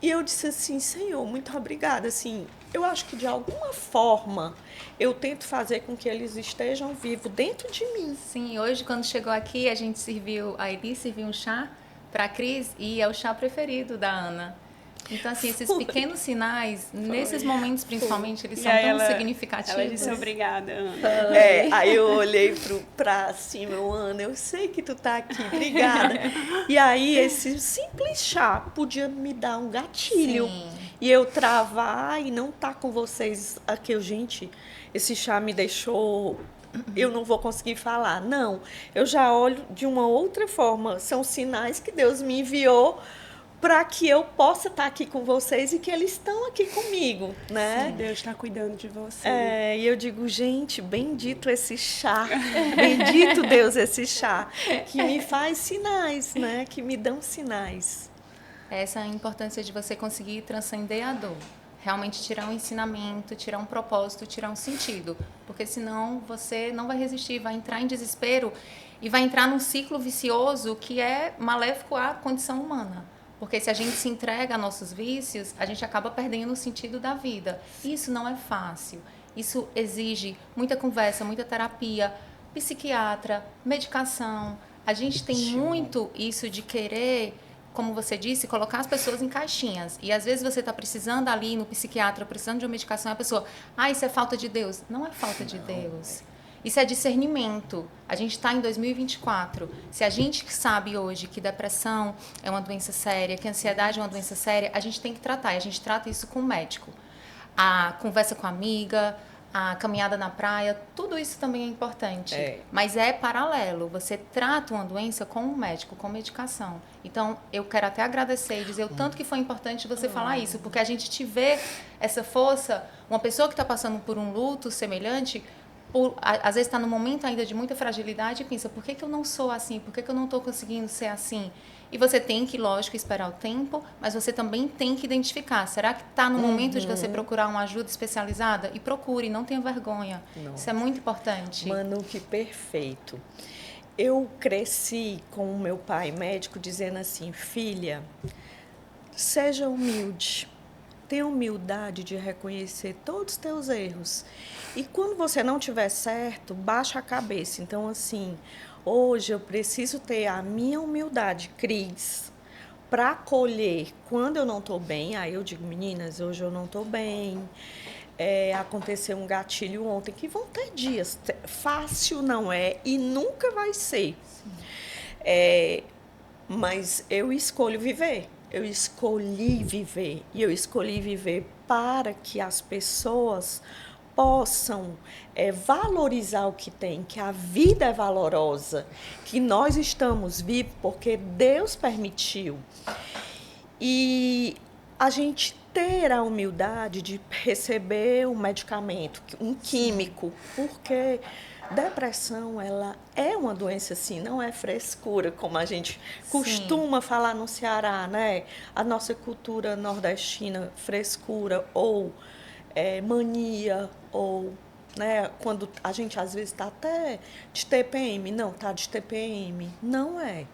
E eu disse assim, Senhor, muito obrigada. Assim, eu acho que de alguma forma eu tento fazer com que eles estejam vivos dentro de mim. Sim, hoje quando chegou aqui, a Eli serviu um chá para a Cris e é o chá preferido da Ana. Então, assim, esses pequenos sinais, nesses momentos principalmente, eles são tão significativos. Ela disse obrigada, Ana. Aí eu olhei pra cima, Ana, eu sei que tu tá aqui, obrigada. E aí esse simples chá podia me dar um gatilho. Sim. E eu travar e não tá com vocês aqui. Gente, esse chá me deixou... Eu não vou conseguir falar. Não, eu já olho de uma outra forma. São sinais que Deus me enviou para que eu possa estar aqui com vocês e que eles estão aqui comigo, né? Sim, Deus está cuidando de você. E eu digo, gente, bendito esse chá, bendito Deus esse chá, que me faz sinais, né? Que me dão sinais. Essa é a importância de você conseguir transcender a dor. Realmente tirar um ensinamento, tirar um propósito, tirar um sentido. Porque senão você não vai resistir, vai entrar em desespero e vai entrar num ciclo vicioso que é maléfico à condição humana. Porque se a gente se entrega a nossos vícios, a gente acaba perdendo o sentido da vida. Isso não é fácil. Isso exige muita conversa, muita terapia, psiquiatra, medicação. A gente tem muito isso de querer como você disse, colocar as pessoas em caixinhas. E às vezes você está precisando ali no psiquiatra, precisando de uma medicação, e a pessoa, isso é falta de Deus. Não é falta de Deus. Isso é discernimento. A gente está em 2024. Se a gente sabe hoje que depressão é uma doença séria, que ansiedade é uma doença séria, a gente tem que tratar. E a gente trata isso com o médico. A conversa com a amiga, a caminhada na praia, tudo isso também é importante. Mas é paralelo. Você trata uma doença com um médico, com medicação. Então, eu quero até agradecer e dizer o tanto que foi importante você falar isso, porque a gente te vê essa força, uma pessoa que está passando por um luto semelhante, às vezes está num momento ainda de muita fragilidade e pensa, por que eu não sou assim? Por que eu não estou conseguindo ser assim? E você tem que, lógico, esperar o tempo, mas você também tem que identificar. Será que está no momento de você procurar uma ajuda especializada? E procure, não tenha vergonha. Nossa. Isso é muito importante. Manu, que perfeito. Eu cresci com o meu pai médico dizendo assim, filha, seja humilde. Tenha humildade de reconhecer todos os teus erros. E quando você não tiver certo, baixa a cabeça. Então, assim, hoje eu preciso ter a minha humildade, Cris, para acolher quando eu não estou bem. Aí eu digo, meninas, hoje eu não estou bem. Aconteceu um gatilho ontem, que vão ter dias. Fácil não é e nunca vai ser. Mas eu escolho viver. Eu escolhi viver. E eu escolhi viver para que as pessoas possam valorizar o que tem, que a vida é valorosa, que nós estamos vivos porque Deus permitiu. E a gente ter a humildade de receber um medicamento, um químico, porque depressão, ela é uma doença, assim, não é frescura, como a gente costuma falar no Ceará, né? A nossa cultura nordestina, frescura ou mania, ou, né, quando a gente às vezes está até de TPM, não, está de TPM, não é.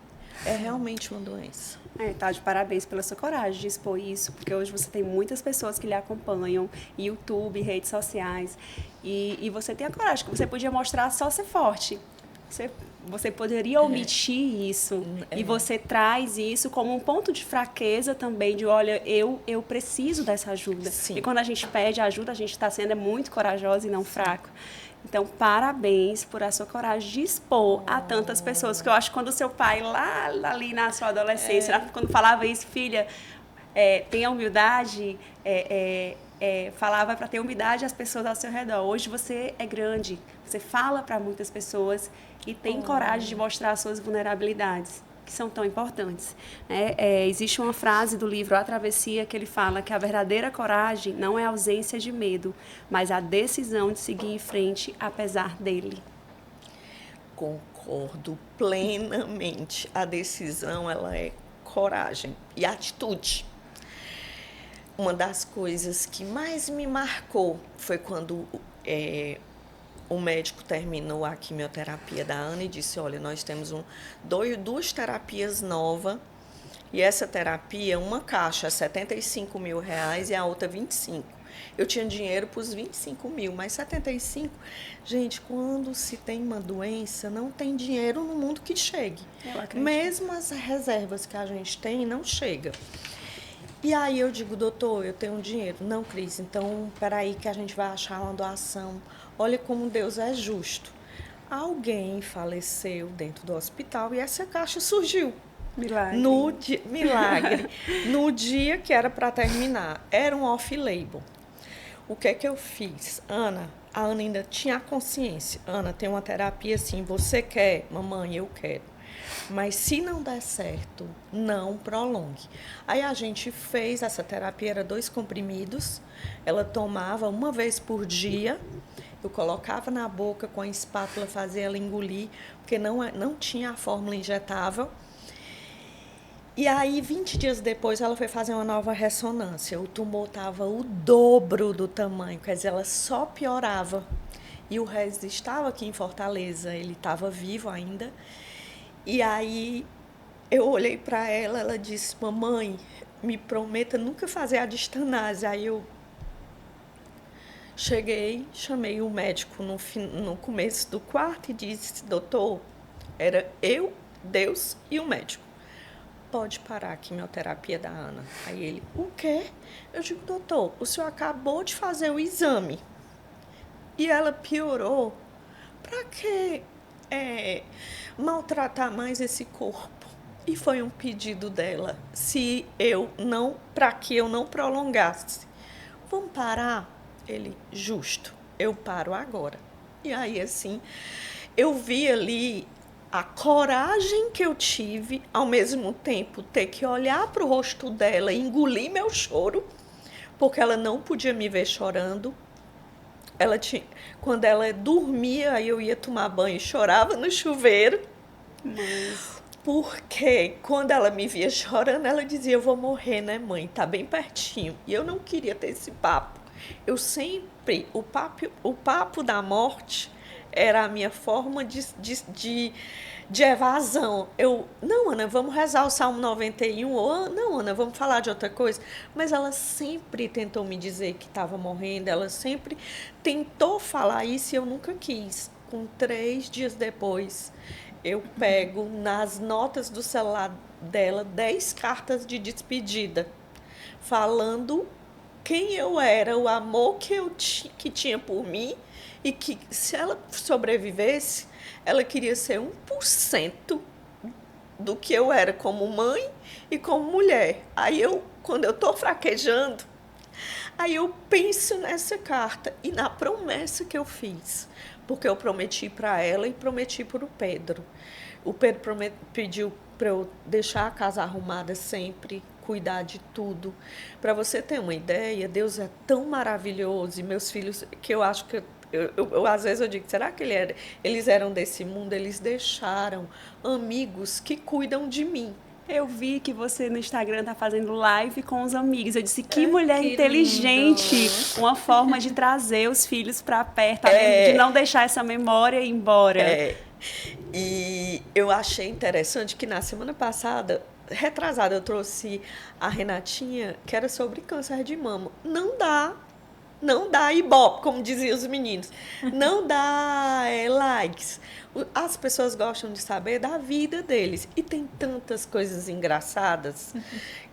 É realmente uma doença. Tá, de parabéns pela sua coragem de expor isso, porque hoje você tem muitas pessoas que lhe acompanham, YouTube, redes sociais, e você tem a coragem, que você podia mostrar só ser forte. Você poderia omitir isso, e você traz isso como um ponto de fraqueza também, de olha, eu preciso dessa ajuda. Sim. E quando a gente pede ajuda, a gente está sendo muito corajosa e não fraco. Então, parabéns por a sua coragem de expor a tantas pessoas. Porque eu acho que quando o seu pai, lá ali na sua adolescência, quando falava isso, filha, tenha humildade, falava para ter humildade às pessoas ao seu redor. Hoje você é grande, você fala para muitas pessoas e tem coragem de mostrar as suas vulnerabilidades, que são tão importantes. Existe uma frase do livro A Travessia que ele fala que a verdadeira coragem não é a ausência de medo, mas a decisão de seguir em frente apesar dele. Concordo plenamente. A decisão, ela é coragem e atitude. Uma das coisas que mais me marcou foi quando o médico terminou a quimioterapia da Ana e disse, olha, nós temos duas terapias novas e essa terapia, uma caixa é R$75 mil e a outra 25. Eu tinha dinheiro para os 25 mil, mas 75, gente, quando se tem uma doença, não tem dinheiro no mundo que chegue. Mesmo as reservas que a gente tem, não chega. E aí eu digo, doutor, eu tenho dinheiro. Não, Cris, então, peraí que a gente vai achar uma doação. Olha como Deus é justo. Alguém faleceu dentro do hospital e essa caixa surgiu. Milagre. Milagre. No dia que era para terminar. Era um off-label. O que é que eu fiz? A Ana ainda tinha a consciência. Ana, tem uma terapia assim, você quer? Mamãe, eu quero. Mas se não der certo, não prolongue. Aí a gente fez essa terapia, era 2 comprimidos. Ela tomava uma vez por dia. Eu colocava na boca com a espátula, fazia ela engolir, porque não tinha a fórmula injetável. E aí, 20 dias depois, ela foi fazer uma nova ressonância. O tumor estava o dobro do tamanho, quer dizer, ela só piorava. E o Regis estava aqui em Fortaleza, ele estava vivo ainda. E aí, eu olhei para ela, ela disse, mamãe, me prometa nunca fazer a distanase. Aí eu cheguei, chamei o médico no começo do quarto e disse, doutor, era eu, Deus e o médico. pode parar a quimioterapia da Ana. Aí ele, o quê? Eu digo, doutor, o senhor acabou de fazer o exame e ela piorou. Para que maltratar mais esse corpo? E foi um pedido dela, para que eu não prolongasse. Vamos parar? Ele, justo, eu paro agora. E aí, assim, eu vi ali a coragem que eu tive, ao mesmo tempo ter que olhar para o rosto dela e engolir meu choro, porque ela não podia me ver chorando. Quando ela dormia, aí eu ia tomar banho e chorava no chuveiro. Porque quando ela me via chorando, ela dizia, eu vou morrer, né, mãe? Tá bem pertinho. E eu não queria ter esse papo. Eu sempre, o papo da morte era a minha forma de evasão. Não, Ana, vamos rezar o Salmo 91, ou não, Ana, vamos falar de outra coisa. Mas ela sempre tentou me dizer que estava morrendo, ela sempre tentou falar isso e eu nunca quis. Com 3 dias depois, eu pego nas notas do celular dela 10 cartas de despedida, falando quem eu era, o amor que tinha por mim e que, se ela sobrevivesse, ela queria ser 1% do que eu era como mãe e como mulher. Aí quando eu estou fraquejando, aí eu penso nessa carta e na promessa que eu fiz, porque eu prometi para ela e prometi para o Pedro. O Pedro pediu para eu deixar a casa arrumada sempre, cuidar de tudo. Para você ter uma ideia, Deus é tão maravilhoso e meus filhos, que eu acho que às vezes eu digo, será que eles eram desse mundo? Eles deixaram amigos que cuidam de mim. Eu vi que você no Instagram tá fazendo live com os amigos. Eu disse, que mulher inteligente. Lindo. Uma forma de trazer os filhos para perto, de não deixar essa memória ir embora. E eu achei interessante que na semana passada, retrasada, eu trouxe a Renatinha, que era sobre câncer de mama. Não dá ibope, como diziam os meninos. Não dá likes. As pessoas gostam de saber da vida deles. E tem tantas coisas engraçadas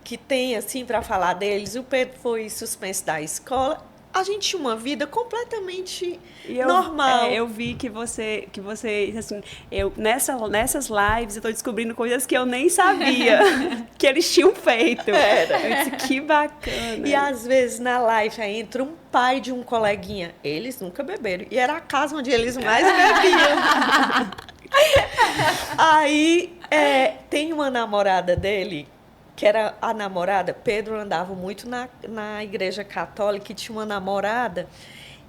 que tem, assim, para falar deles. O Pedro foi suspenso da escola. A gente tinha uma vida completamente normal. Eu vi que você assim, nessas lives eu tô descobrindo coisas que eu nem sabia que eles tinham feito. Eu disse, que bacana. E às vezes na live aí entra um pai de um coleguinha. Eles nunca beberam. E era a casa onde eles mais bebiam. Aí tem uma namorada dele, que era a namorada. Pedro andava muito na igreja católica e tinha uma namorada.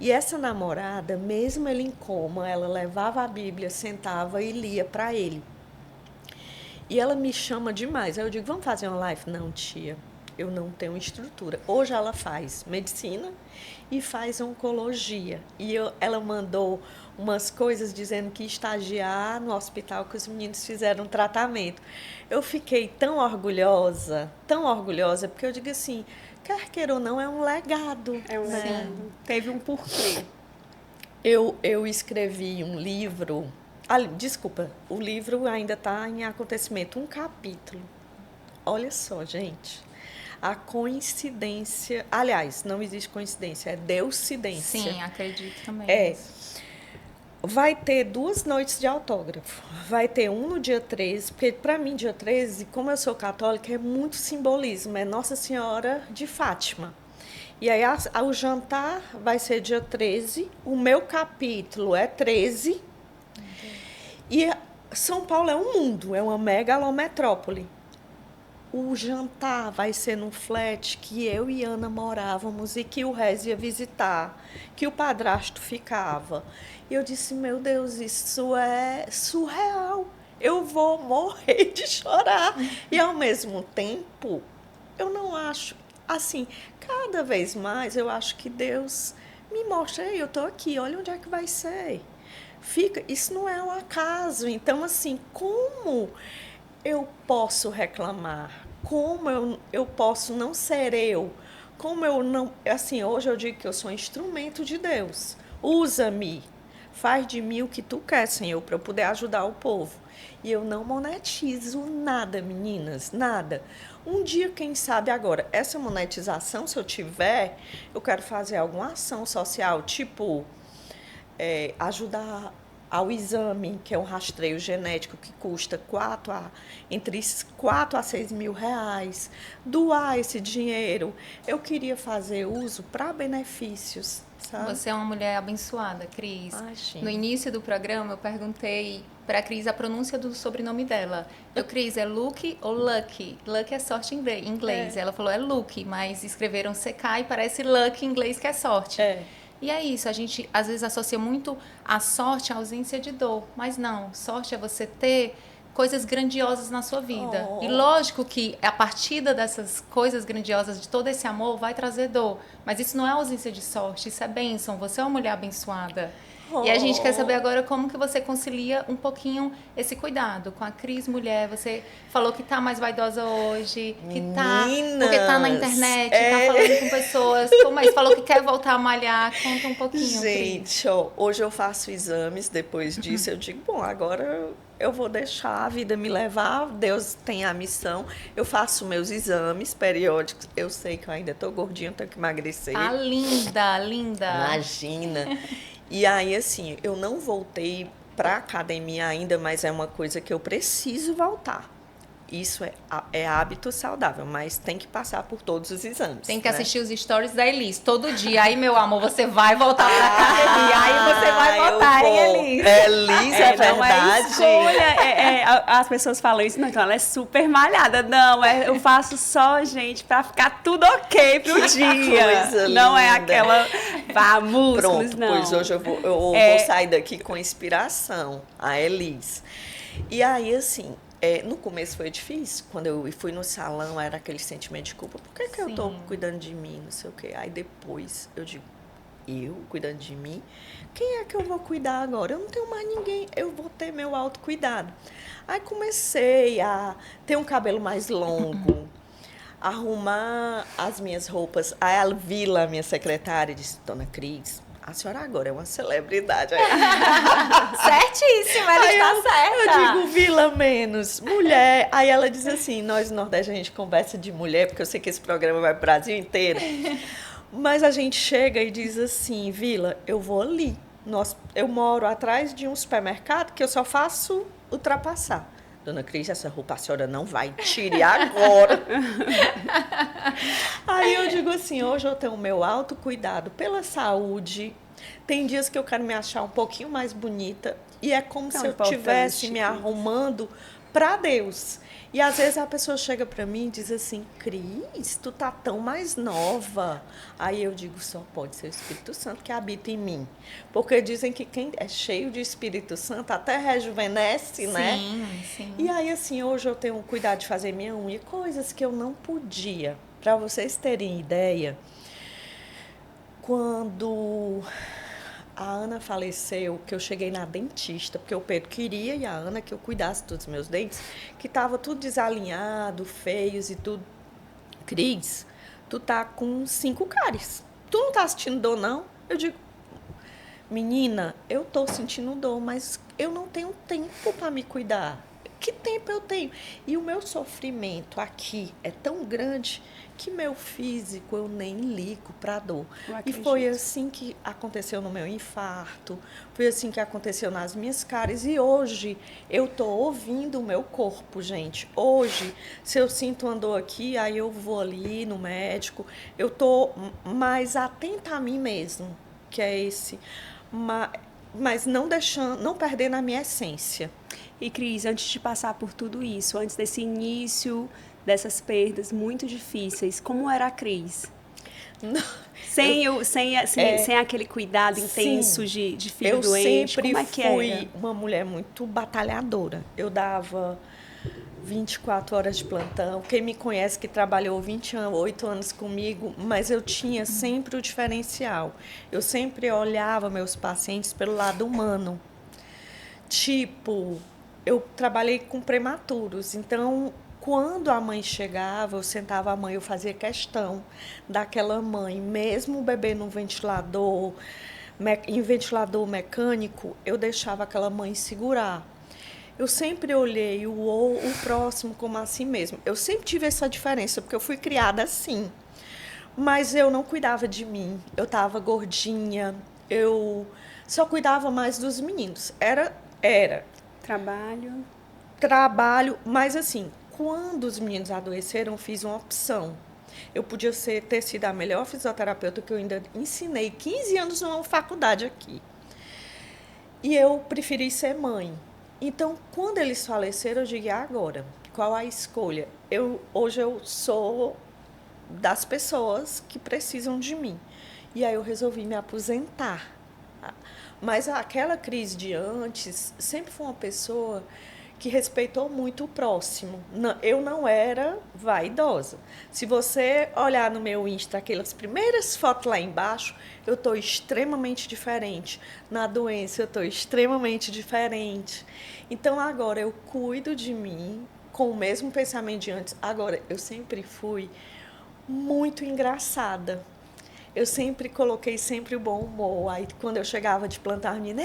E essa namorada, mesmo ele em coma, ela levava a Bíblia, sentava e lia para ele. E ela me chama demais. Aí eu digo, vamos fazer uma live? Não, tia, eu não tenho estrutura. Hoje ela faz medicina e faz oncologia. E ela mandou umas coisas dizendo que ia estagiar no hospital que os meninos fizeram um tratamento. Eu fiquei tão orgulhosa, porque eu digo assim, quer queira ou não, é um legado. Legado. Teve um porquê. Eu escrevi um livro, desculpa, o livro ainda está em acontecimento, um capítulo. Olha só, gente, a coincidência, aliás, não existe coincidência, é Deuscidência. Sim, acredito também. Vai ter 2 noites de autógrafo. Vai ter um no dia 13, porque para mim, dia 13, como eu sou católica, é muito simbolismo, é Nossa Senhora de Fátima. E aí o jantar vai ser dia 13, o meu capítulo é 13, e São Paulo é um mundo, é uma megalometrópole. O jantar vai ser num flat que eu e Ana morávamos e que o Rez ia visitar, que o padrasto ficava. E eu disse, meu Deus, isso é surreal. Eu vou morrer de chorar. E, ao mesmo tempo, eu não acho... Assim, cada vez mais eu acho que Deus me mostra, eu estou aqui, olha onde é que vai ser. Isso não é um acaso. Então, assim, como eu posso reclamar? Como eu posso não ser eu? Como eu não... Assim, hoje eu digo que eu sou um instrumento de Deus. Usa-me faz de mim o que tu quer, Senhor, para eu poder ajudar o povo. E eu não monetizo nada, meninas, nada. Um dia, quem sabe agora, essa monetização, se eu tiver, eu quero fazer alguma ação social, tipo, ajudar ao exame, que é um rastreio genético que custa entre 4 a 6 mil reais, doar esse dinheiro. Eu queria fazer uso para benefícios, sabe? Você é uma mulher abençoada, Cris. Ai, gente. No início do programa, eu perguntei para a Cris a pronúncia do sobrenome dela. Cris, é Luke ou Lucky? Lucky é sorte em inglês. Ela falou, é Luke, mas escreveram CK e parece Lucky em inglês, que é sorte. E é isso, a gente às vezes associa muito a sorte à ausência de dor. Mas não, sorte é você ter coisas grandiosas na sua vida. E lógico que a partida dessas coisas grandiosas, de todo esse amor, vai trazer dor. Mas isso não é ausência de sorte, isso é bênção. Você é uma mulher abençoada. E a gente quer saber agora como que você concilia um pouquinho esse cuidado com a Cris mulher. Você falou que tá mais vaidosa hoje, que tá porque tá na internet, tá falando com pessoas. Como é isso? Falou que quer voltar a malhar. Conta um pouquinho, Gente, hoje eu faço exames, depois disso eu digo, bom, agora eu vou deixar a vida me levar, Deus tem a missão. Eu faço meus exames periódicos, eu sei que eu ainda tô gordinha, tenho que emagrecer. Ah, linda, linda. Imagina. E aí, assim, eu não voltei para a academia ainda, mas é uma coisa que eu preciso voltar. Isso é hábito saudável, mas tem que passar por todos os exames. Tem que assistir os stories da Elis todo dia. Aí, meu amor, você vai voltar pra academia. Aí você vai voltar, hein, Elis? Elis, é verdade. Não é escolha. As pessoas falam isso, não, então ela é super malhada. Não, eu faço só, gente, pra ficar tudo ok pro dia. Coisa não linda. é aquela músculos, Pronto, não. pois hoje eu vou sair daqui com inspiração, a Elis. E aí, assim, no começo foi difícil, quando eu fui no salão, era aquele sentimento de culpa. Por que eu estou cuidando de mim, não sei o quê? Aí depois eu digo, eu cuidando de mim? Quem é que eu vou cuidar agora? Eu não tenho mais ninguém, eu vou ter meu autocuidado. Aí comecei a ter um cabelo mais longo, arrumar as minhas roupas. Aí a Vila, minha secretária, disse, Dona Cris, a senhora agora é uma celebridade. Certíssima, ela está certa. Eu digo Vila menos, mulher. Aí ela diz assim, nós no Nordeste a gente conversa de mulher, porque eu sei que esse programa vai pro Brasil inteiro. Mas a gente chega e diz assim, Vila, eu vou ali. Eu moro atrás de um supermercado que eu só faço ultrapassar. Dona Cris, essa roupa a senhora não vai tirar agora. Aí eu digo assim, hoje eu tenho o meu autocuidado pela saúde. Tem dias que eu quero me achar um pouquinho mais bonita. E é como se eu estivesse me arrumando para Deus. E às vezes a pessoa chega para mim e diz assim, Cris, tu tá tão mais nova. Aí eu digo, só pode ser o Espírito Santo que habita em mim. Porque dizem que quem é cheio de Espírito Santo até rejuvenesce, né? Sim. E aí, assim, hoje eu tenho cuidado de fazer minha unha, coisas que eu não podia. Para vocês terem ideia, quando a Ana faleceu, que eu cheguei na dentista, porque o Pedro queria e a Ana que eu cuidasse dos meus dentes, que estava tudo desalinhado, feios e tudo. Cris, tu tá com 5 cáries. Tu não tá sentindo dor, não? Eu digo, menina, eu tô sentindo dor, mas eu não tenho tempo para me cuidar. Que tempo eu tenho? E o meu sofrimento aqui é tão grande que meu físico eu nem ligo para dor. E foi assim que aconteceu no meu infarto, foi assim que aconteceu nas minhas cáries. E hoje eu tô ouvindo o meu corpo, gente. Hoje, se eu sinto uma dor aqui, aí eu vou ali no médico. Eu tô mais atenta a mim mesmo, que é esse. Mas não deixando, não perdendo a minha essência. E, Cris, antes de passar por tudo isso, antes desse início, dessas perdas muito difíceis, como era a Cris? Sem aquele cuidado intenso de filho doente, como é que era? Eu sempre fui uma mulher muito batalhadora. Eu dava 24 horas de plantão. Quem me conhece que trabalhou 28 anos comigo, mas eu tinha sempre o diferencial. Eu sempre olhava meus pacientes pelo lado humano. Tipo, eu trabalhei com prematuros, então quando a mãe chegava, eu sentava a mãe, eu fazia questão daquela mãe, mesmo o bebê no ventilador, em ventilador mecânico, eu deixava aquela mãe segurar. Eu sempre olhei o próximo como assim mesmo. Eu sempre tive essa diferença, porque eu fui criada assim. Mas eu não cuidava de mim. Eu estava gordinha, eu só cuidava mais dos meninos. Era. Trabalho, mas assim, quando os meninos adoeceram, eu fiz uma opção. Eu podia ter sido a melhor fisioterapeuta, que eu ainda ensinei 15 anos numa faculdade aqui. E eu preferi ser mãe. Então, quando eles faleceram, eu digo, e agora? Qual a escolha? Hoje eu sou das pessoas que precisam de mim. E aí eu resolvi me aposentar. Mas aquela crise de antes, sempre foi uma pessoa que respeitou muito o próximo. Eu não era vaidosa. Se você olhar no meu Insta, aquelas primeiras fotos lá embaixo, eu estou extremamente diferente. Na doença, eu estou extremamente diferente. Então, agora, eu cuido de mim com o mesmo pensamento de antes. Agora, eu sempre fui muito engraçada. Eu sempre coloquei sempre o bom humor. Aí, quando eu chegava de plantar, menina,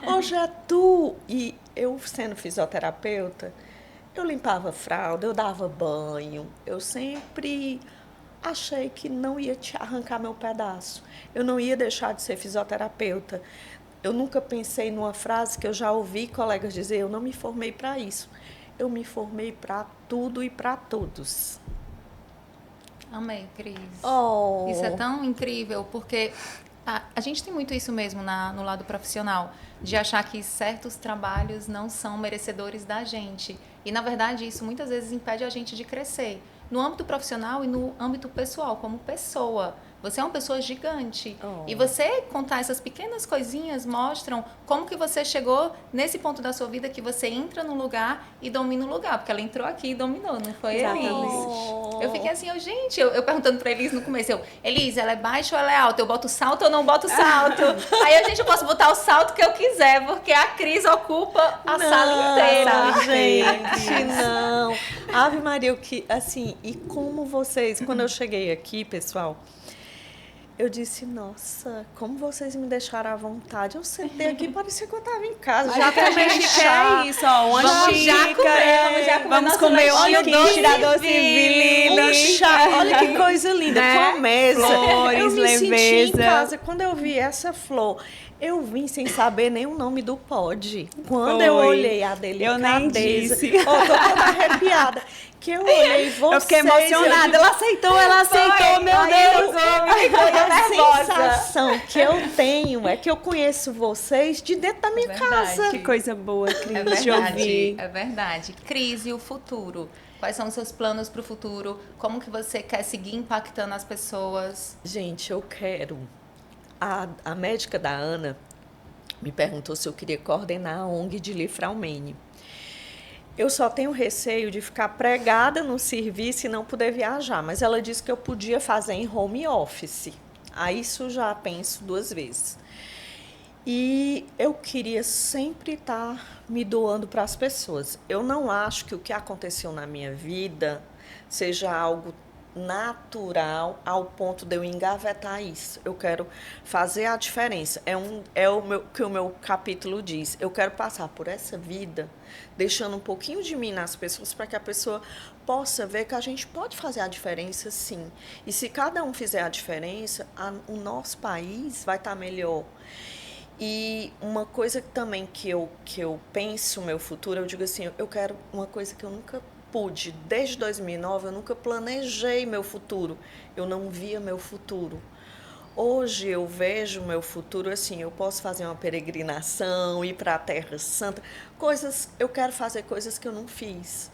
hoje é tu. E eu, sendo fisioterapeuta, eu limpava fralda, eu dava banho. Eu sempre achei que não ia te arrancar meu pedaço. Eu não ia deixar de ser fisioterapeuta. Eu nunca pensei numa frase que eu já ouvi colegas dizer, eu não me formei para isso. Eu me formei para tudo e para todos. Amei, Cris. Oh. Isso é tão incrível, porque a gente tem muito isso mesmo no lado profissional, de achar que certos trabalhos não são merecedores da gente. E, na verdade, isso muitas vezes impede a gente de crescer. No âmbito profissional e no âmbito pessoal, como pessoa. Você é uma pessoa gigante. Oh. E você contar essas pequenas coisinhas mostram como que você chegou nesse ponto da sua vida que você entra no lugar e domina o lugar. Porque ela entrou aqui e dominou, não foi, Exatamente. Elis? Eu fiquei assim, eu perguntando pra Elis no começo, Elis, ela é baixa ou ela é alta? Eu boto salto ou não boto salto? Aí, eu posso botar o salto que eu quiser, porque a Cris ocupa a sala inteira. Gente, não. Ave Maria, assim, e como vocês, quando eu cheguei aqui, pessoal, eu disse, nossa, como vocês me deixaram à vontade. Eu sentei aqui, parecia que eu estava em casa. Já também quer isso, ó, uma Vamos xícara. Vamos comer um tirador Um chá, olha que coisa linda, Né? com a mesa. Flores, eu me senti em leveza. casa. Quando eu vi essa flor, eu vim sem saber nem o nome do pod. Quando Foi. eu olhei a Eu delicadeza... nem disse. Tô toda arrepiada. Que eu olhei vocês... Eu fiquei emocionada. Ela aceitou, meu Deus. A sensação que eu tenho é que eu conheço vocês de dentro da minha casa. Que coisa boa, Cris, É de verdade, ouvir. é verdade. Cris, e o futuro? Quais são os seus planos para o futuro? Como que você quer seguir impactando as pessoas? Gente, eu quero... A médica da Ana me perguntou se eu queria coordenar a ONG de Lifraumene. Eu só tenho receio de ficar pregada no serviço e não poder viajar, mas ela disse que eu podia fazer em home office. Aí isso já penso 2 vezes. E eu queria sempre estar me doando para as pessoas. Eu não acho que o que aconteceu na minha vida seja algo natural ao ponto de eu engavetar isso. Eu quero fazer a diferença. É o que o meu capítulo diz. Eu quero passar por essa vida deixando um pouquinho de mim nas pessoas para que a pessoa possa ver que a gente pode fazer a diferença, sim. E se cada um fizer a diferença, o nosso país vai estar melhor. E uma coisa também que eu penso no meu futuro, eu digo assim, eu quero uma coisa que eu nunca pude. Desde 2009, eu nunca planejei meu futuro. Eu não via meu futuro. Hoje eu vejo o meu futuro assim, eu posso fazer uma peregrinação, ir para a Terra Santa, eu quero fazer coisas que eu não fiz.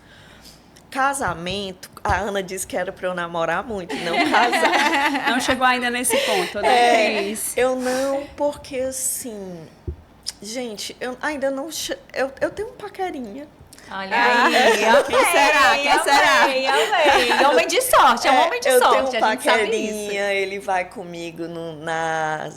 Casamento, a Ana disse que era para eu namorar muito, não casar. Não chegou ainda nesse ponto, né, Cris? Eu não, porque assim, gente, eu ainda não... Eu tenho um paquerinha. Olha aí, Quem será? Quem será? Amei. Homem de sorte, é um homem de eu sorte, tenho um a gente sabe isso. paquerinha, ele vai comigo na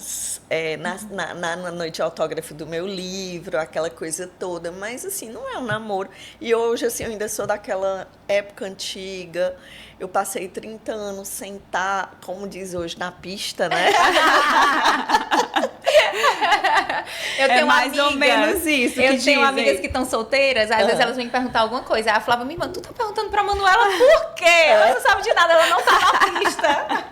noite de autógrafo do meu livro, aquela coisa toda, mas assim, não é um namoro. E hoje, assim, eu ainda sou daquela época antiga, eu passei 30 anos sem estar, como diz hoje, na pista, né? Eu tenho mais ou amigas, menos isso que Eu tenho dizem. amigas que estão solteiras, às vezes elas vêm perguntar alguma coisa. Aí a Flávia, minha irmã, tu tá perguntando pra Manuela por quê? Ela não sabe de nada, ela não tá na pista.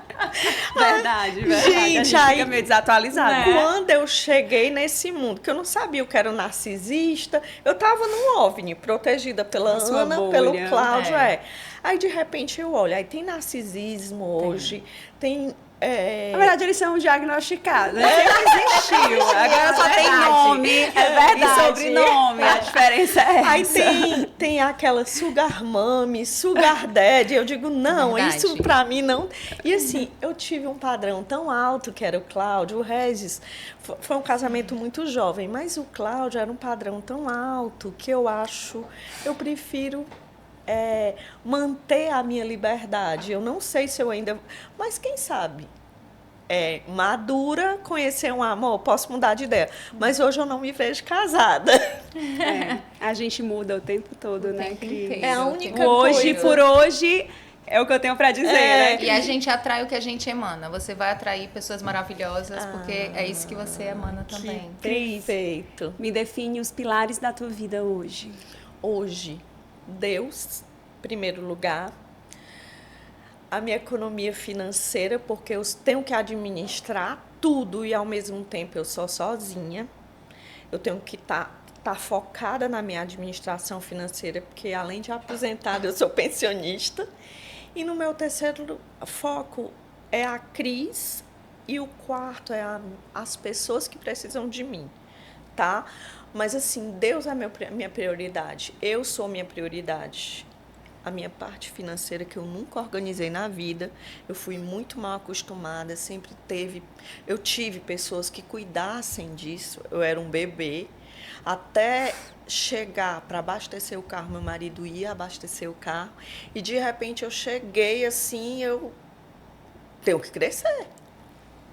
Verdade. Gente, a gente aí- fica meio desatualizado. Né? Quando eu cheguei nesse mundo, que eu não sabia o que era um narcisista, eu tava num OVNI, protegida pela Na sua Ana, bolha. pelo Cláudio, É. Aí, de repente, eu olho, aí tem narcisismo hoje, tem... Na verdade, eles são diagnosticados. Sempre existiu. Agora só tem verdade. nome É verdade. e sobrenome. A diferença é Aí essa. tem aquela sugar mommy, sugar daddy. Eu digo, não, Verdade. isso pra mim não. E assim, eu tive um padrão tão alto, que era o Cláudio, o Regis. Foi um casamento muito jovem, mas o Cláudio era um padrão tão alto que eu prefiro manter a minha liberdade. Eu não sei se eu ainda... Mas quem sabe? Madura, conhecer um amor, posso mudar de ideia. Mas hoje eu não me vejo casada. A gente muda o tempo todo, né, tempo Cris? inteiro. É a única Hoje, coisa. por hoje, é o que eu tenho pra dizer, né? E a gente atrai o que a gente emana. Você vai atrair pessoas maravilhosas, porque é isso que você emana também. Cris, Perfeito. me define os pilares da tua vida hoje. Hoje, Deus, em primeiro lugar, a minha economia financeira, porque eu tenho que administrar tudo e ao mesmo tempo eu sou sozinha. Eu tenho que estar focada na minha administração financeira, porque além de aposentada, eu sou pensionista. E no meu terceiro foco é a Cris e o quarto é as pessoas que precisam de mim, tá? Mas assim, Deus é minha prioridade, eu sou minha prioridade. A minha parte financeira, que eu nunca organizei na vida, eu fui muito mal acostumada, eu tive pessoas que cuidassem disso, eu era um bebê, até chegar para abastecer o carro, meu marido ia abastecer o carro, e de repente eu cheguei assim, eu tenho que crescer.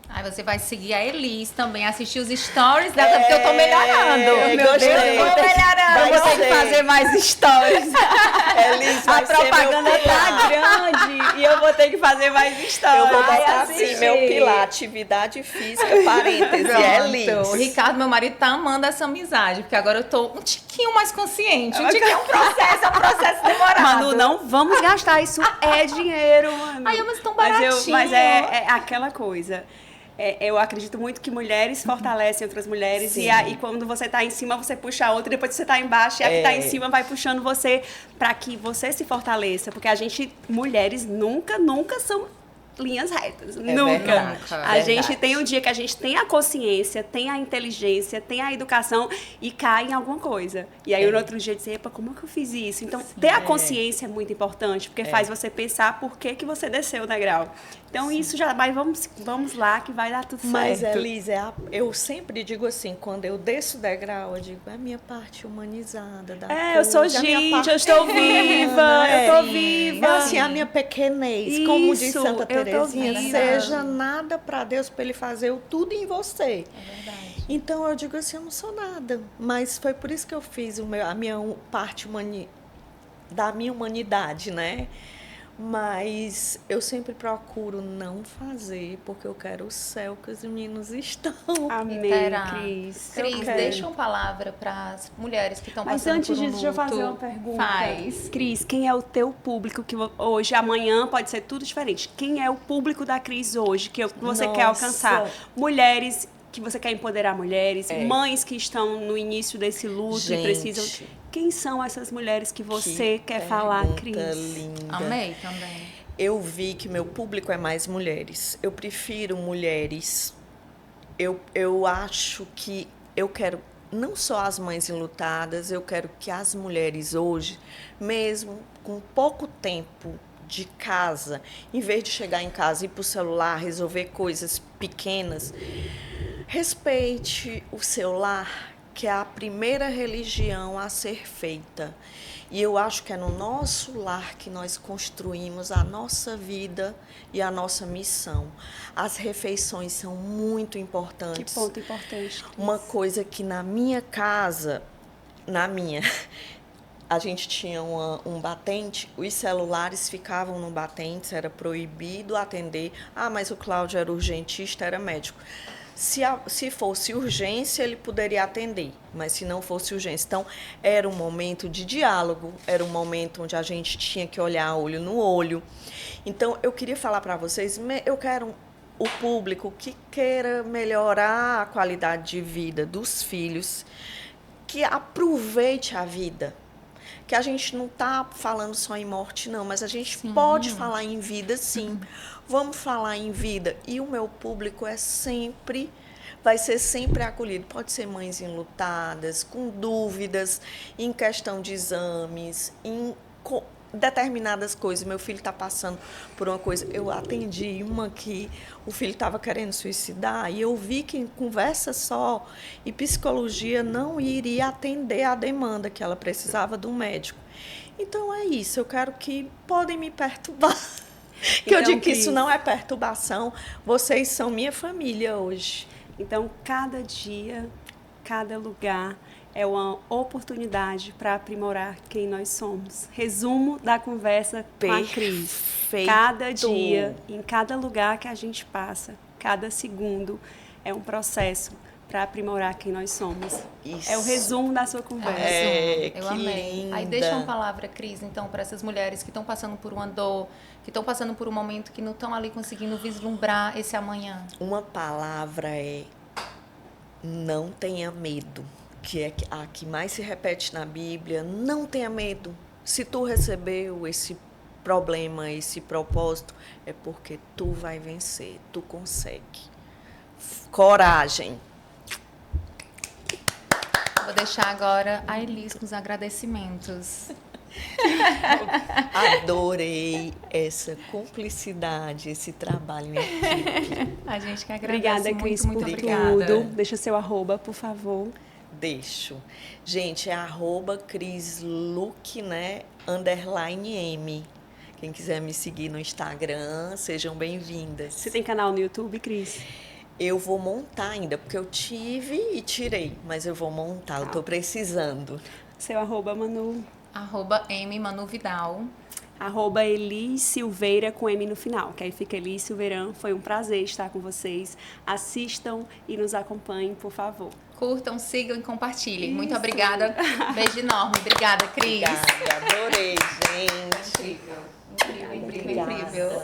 Aí você vai seguir a Elis também, assistir os stories dela, porque eu tô melhorando. Meu gostei. Deus, eu vou melhorando. Vai Eu vou ter que ser. fazer mais stories. Elis A vai ser meu propaganda tá pilar. grande e eu vou ter que fazer mais stories. Eu vou Vai botar assim, assistir. meu pilar, atividade física, parêntese, Elis. Pronto. O Ricardo, meu marido, tá amando essa amizade, porque agora eu tô um tiquinho mais consciente. Um tiquinho é um processo demorado. Manu, não vamos gastar, isso é dinheiro, mano. Ai, mas tão Mas baratinho. é aquela coisa. Eu acredito muito que mulheres fortalecem outras mulheres. Sim. E quando você tá em cima, você puxa a outra, e depois você tá embaixo, e a que tá em cima vai puxando você para que você se fortaleça. Porque a gente, mulheres, nunca são linhas retas. Nunca. verdade, A gente verdade. tem um dia que a gente tem a consciência, tem a inteligência, tem a educação e cai em alguma coisa. E aí no outro dia dizer, epa, como é que eu fiz isso? Então, ter a consciência é muito importante, porque faz você pensar por que você desceu o degrau. Então, isso já... Mas vamos lá, que vai dar tudo certo. Mas, Elis, eu sempre digo assim, quando eu desço o degrau, eu digo, é a minha parte humanizada da eu sou coisa, a minha gente, parte eu estou humana, viva, eu tô viva. É assim, a minha pequenez, como diz Isso, Santa eu tô Terezinha, viva. seja nada para Deus, para Ele fazer tudo em você. É verdade. Então, eu digo assim, eu não sou nada. Mas foi por isso que eu fiz a minha parte da minha humanidade, né? Mas eu sempre procuro não fazer, porque eu quero o céu que os meninos estão. Amém, Terá. Cris. Cris, quero. deixa uma palavra para as mulheres que estão Mas passando antes por um disso, deixa eu fazer luto. uma pergunta. Faz. Cris, quem é o teu público que hoje, amanhã pode ser tudo diferente. Quem é o público da Cris hoje que você quer Nossa. alcançar? Mulheres que você quer empoderar mulheres, É. mães que estão no início desse luto e Gente, precisam. Quem são essas mulheres que você quer falar, Cris? pergunta linda. Amei também. Eu vi que meu público é mais mulheres. Eu prefiro mulheres. Eu acho que eu quero não só as mães enlutadas, eu quero que as mulheres hoje, mesmo com pouco tempo de casa, em vez de chegar em casa e ir para o celular, resolver coisas pequenas, respeite o seu lar, que é a primeira religião a ser feita. E eu acho que é no nosso lar que nós construímos a nossa vida e a nossa missão. As refeições são muito importantes. Que ponto importante. Uma coisa que na minha casa, a gente tinha um batente, os celulares ficavam no batente, era proibido atender. Ah, mas o Cláudio era urgentista, era médico. Se fosse urgência, ele poderia atender, mas se não fosse urgência. Então, era um momento de diálogo, era um momento onde a gente tinha que olhar olho no olho. Então, eu queria falar para vocês, eu quero o público que queira melhorar a qualidade de vida dos filhos, que aproveite a vida. Que a gente não está falando só em morte, não, mas a gente pode falar em vida, sim. Vamos falar em vida. E o meu público vai ser sempre acolhido. Pode ser mães enlutadas, com dúvidas, em questão de exames, em determinadas coisas. Meu filho está passando por uma coisa. Eu atendi uma que o filho estava querendo suicidar e eu vi que em conversa só e psicologia não iria atender a demanda que ela precisava de um médico. Então é isso, eu quero que podem me perturbar. Que eu digo que isso não é perturbação, vocês são minha família hoje. Então, cada dia, cada lugar é uma oportunidade para aprimorar quem nós somos. Resumo da conversa com a Cris. Cada dia, em cada lugar que a gente passa, cada segundo é um processo para aprimorar quem nós somos. Isso. É o resumo da sua conversa. Eu amei. Linda. Aí deixa uma palavra, Cris, então, para essas mulheres que estão passando por uma dor, que estão passando por um momento que não estão ali conseguindo vislumbrar esse amanhã. Uma palavra é: não tenha medo, que é a que mais se repete na Bíblia. Não tenha medo. Se tu recebeu esse problema, esse propósito, é porque tu vai vencer, tu consegue. Coragem. Vou deixar agora a Elis com os agradecimentos. Adorei essa cumplicidade, esse trabalho em equipe. A gente que agradece. Obrigada, Cris, muito por obrigada. tudo. Deixa seu arroba, por favor. Deixo. Gente, é @CrisLuque, né? _M. Quem quiser me seguir no Instagram, sejam bem-vindas. Você tem canal no YouTube, Cris? Eu vou montar ainda, porque eu tive e tirei, mas eu vou montar, eu tô precisando. Seu arroba, Manu. @MManuVidal. @Elis Silveira com M no final, que aí fica Elis Silveirão. Foi um prazer estar com vocês. Assistam e nos acompanhem, por favor. Curtam, sigam e compartilhem. Muito obrigada. Beijo enorme. Obrigada, Cris. Obrigada, adorei, gente. Incrível, incrível, incrível.